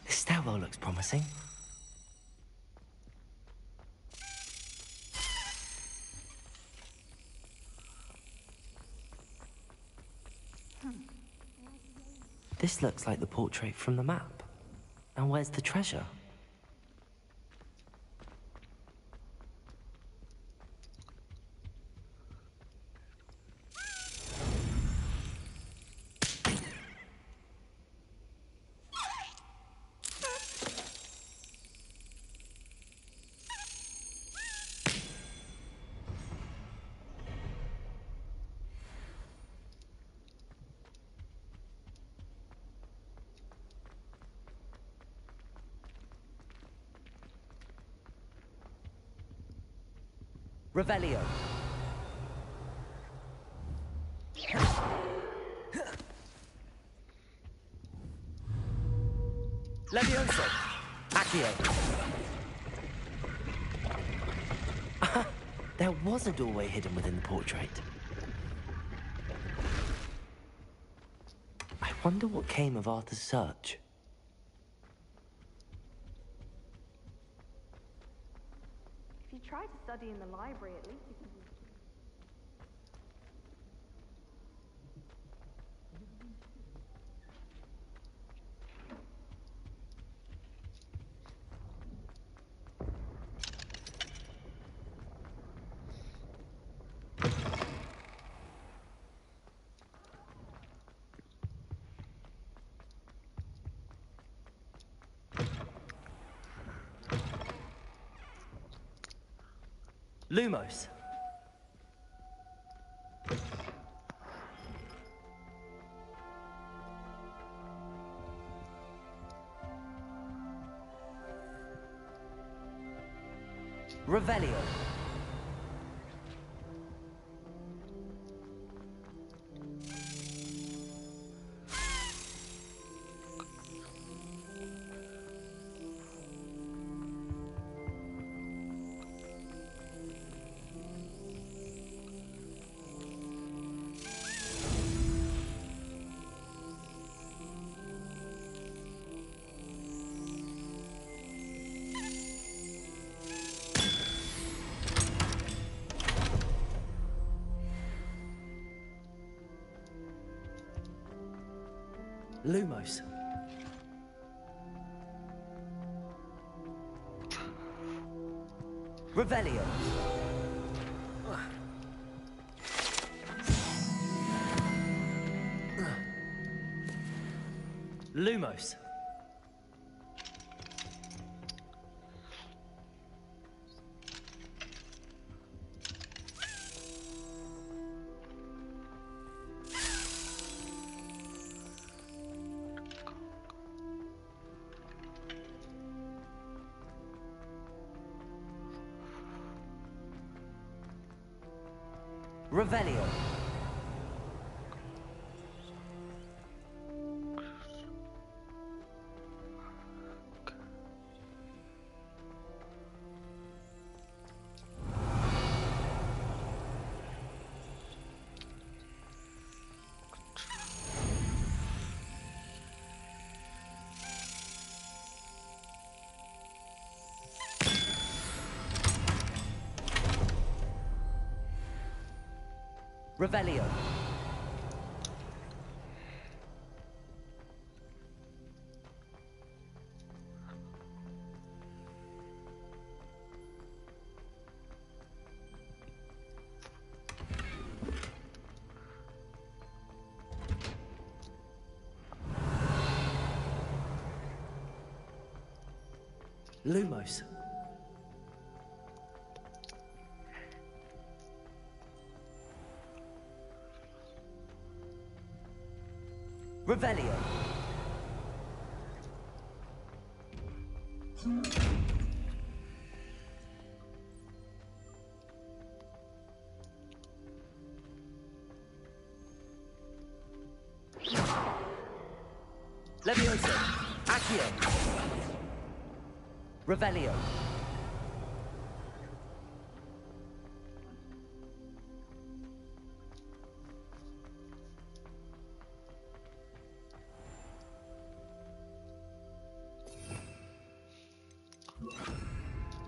This stairwell looks promising. This looks like the portrait from the map. And where's the treasure? Revelio. Levioso. Accio. There was a doorway hidden within the portrait. I wonder what came of Arthur's search. If you try to study in the library, at least you can... Lumos. Revelio. Lumos. Revelio. Lumos. Revelio. Revelio. Lumos. Revelio. Levioso. Accio. Revelio.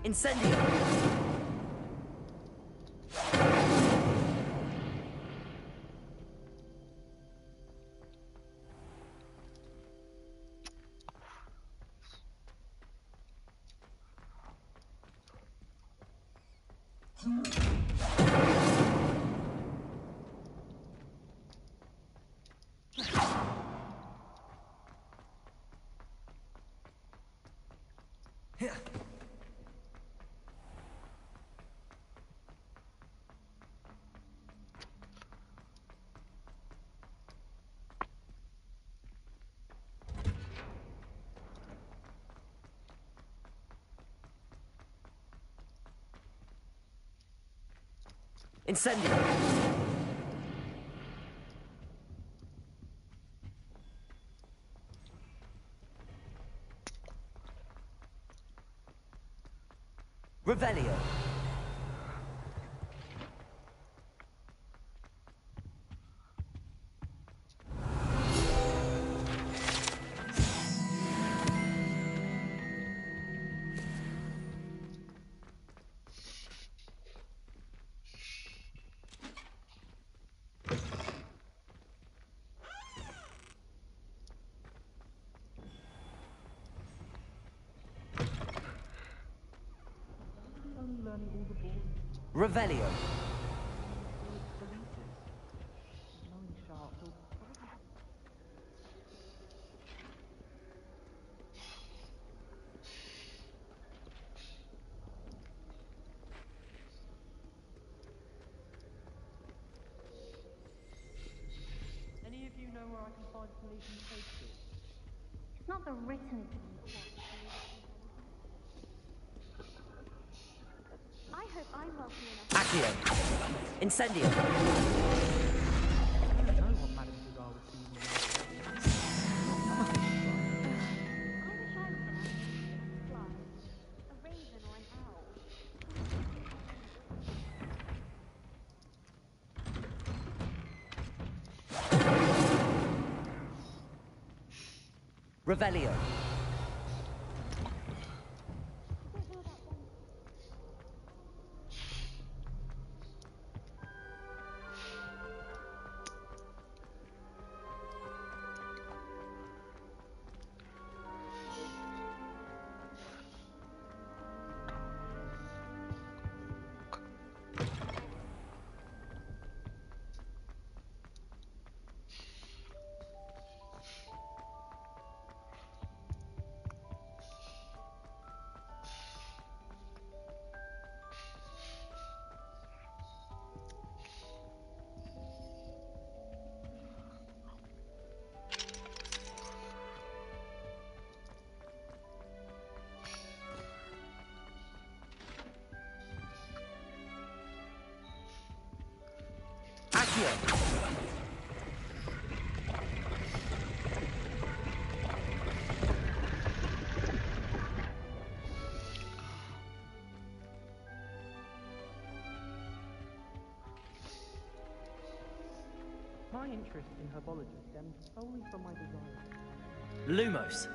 Incendio. Incendio. Revelio. Revelio. Any of you know where I can find police and safety? It's not the written thing. I hope I'm wealthy enough. Accio. Incendio. I don't know what Madame Dugal would see in the I wish I was an animal. Fly. A raven or an owl. Revelio. Accio! My interest in herbology stemmed solely from my desire. Lumos.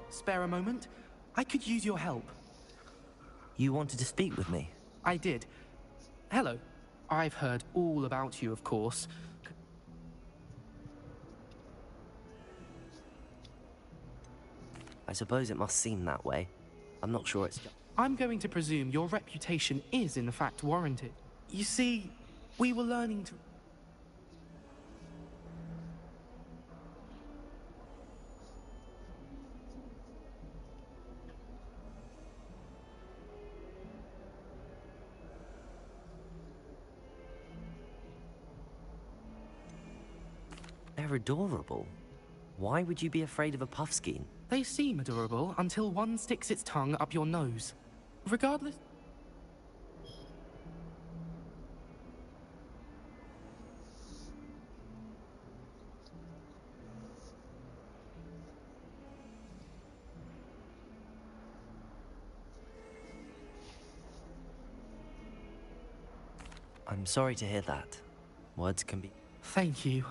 Spare a moment? I could use your help. You wanted to speak with me? I did. Hello. I've heard all about you, of course. I suppose it must seem that way. I'm not sure it's just... I'm going to presume your reputation is in fact warranted. You see, we were learning to... They're adorable. Why would you be afraid of a puffskein? They seem adorable until one sticks its tongue up your nose. Regardless... I'm sorry to hear that. Words can be... Thank you.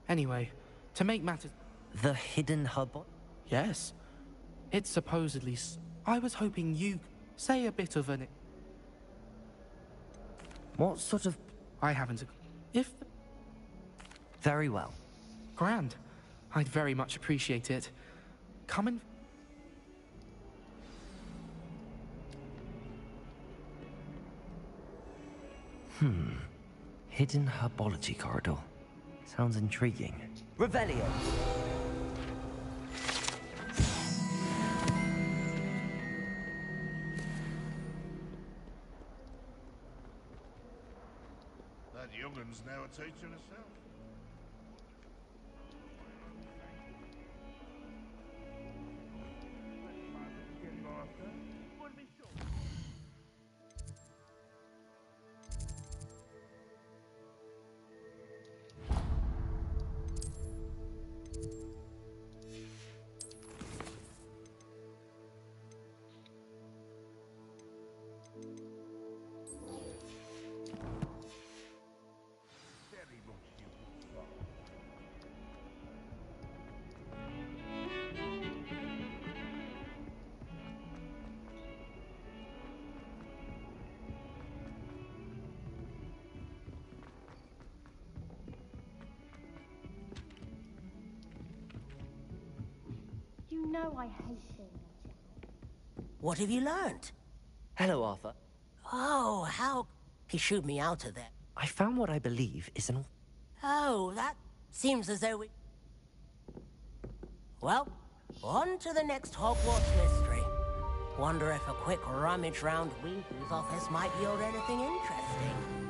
Anyway, to make matters... The hidden hub? Yes. It's supposedly... I was hoping you... say a bit of an... What sort of... I haven't a... If... Very well. Grand. I'd very much appreciate it. Come and... Hidden herbology corridor. Sounds intriguing. Revelio! That youngun's now a teacher herself. You know I hate being What have you learned? Hello, Arthur. Oh, how... He shooed me out of there. I found what I believe is an... Oh, that seems as though we... Well, on to the next Hogwarts mystery. Wonder if a quick rummage round Weasley's office might yield anything interesting.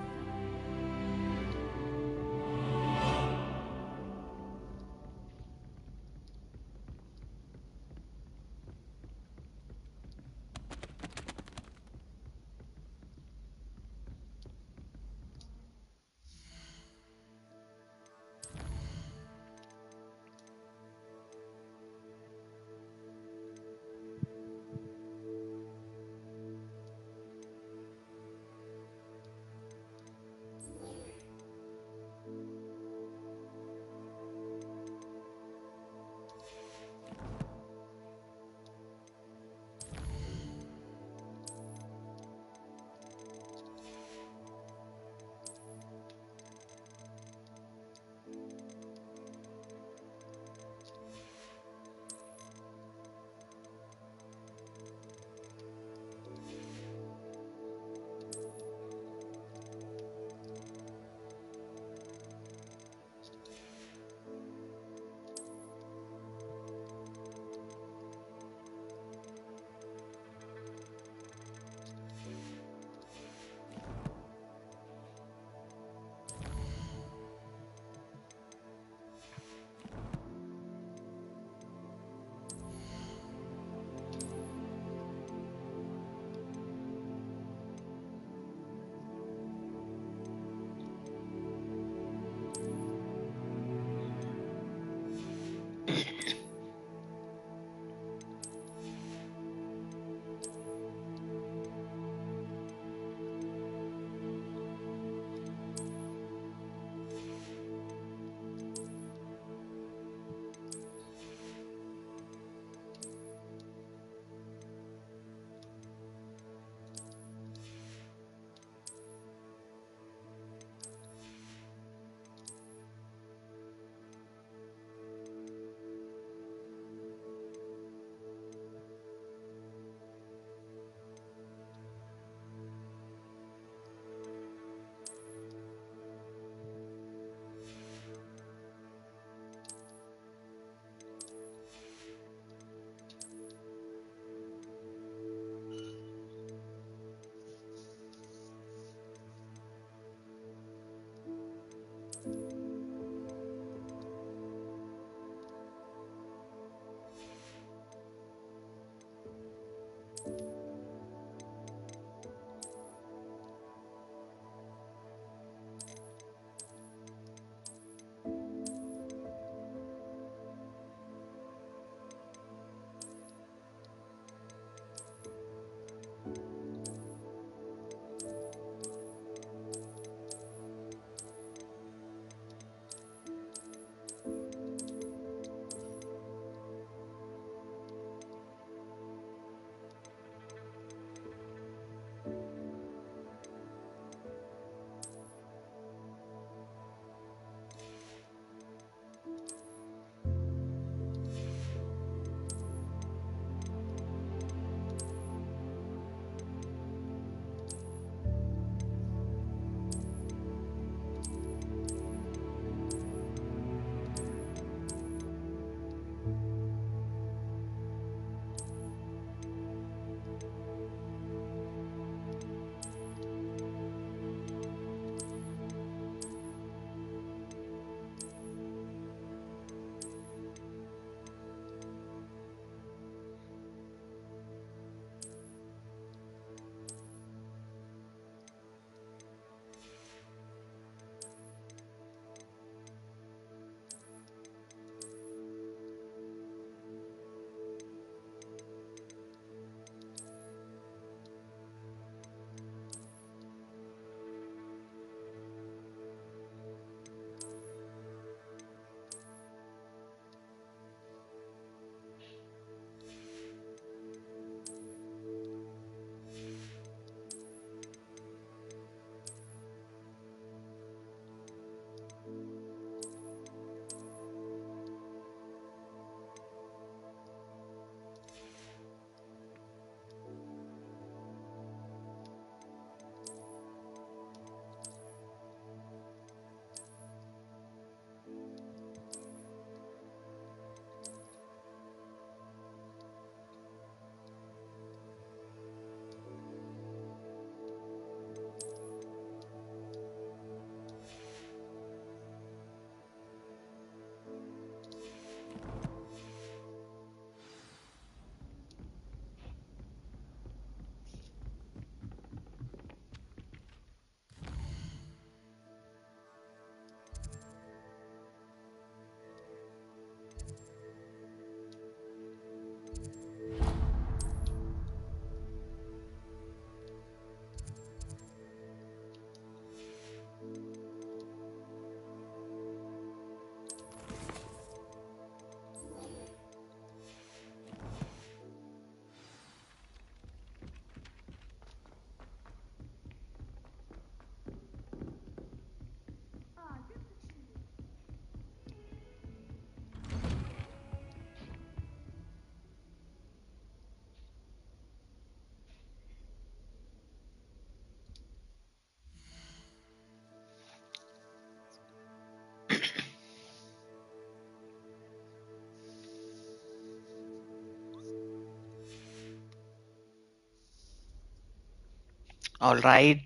All right,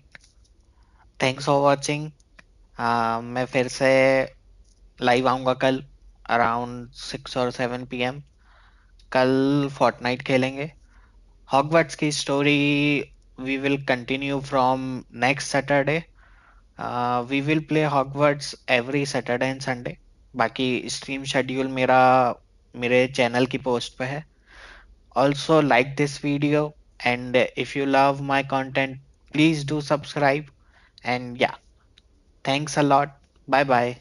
thanks for watching. मैं फिर से live आऊंगा कल around 6 और 7 PM। कल Fortnite खेलेंगे। Hogwarts की story we will continue from next Saturday. We will play Hogwarts every Saturday and Sunday. बाकी स्ट्रीम शेड्यूल मेरा मेरे चैनल की पोस्ट पे है। Also like this video and if you love my content please do subscribe and yeah thanks a lot. Bye bye.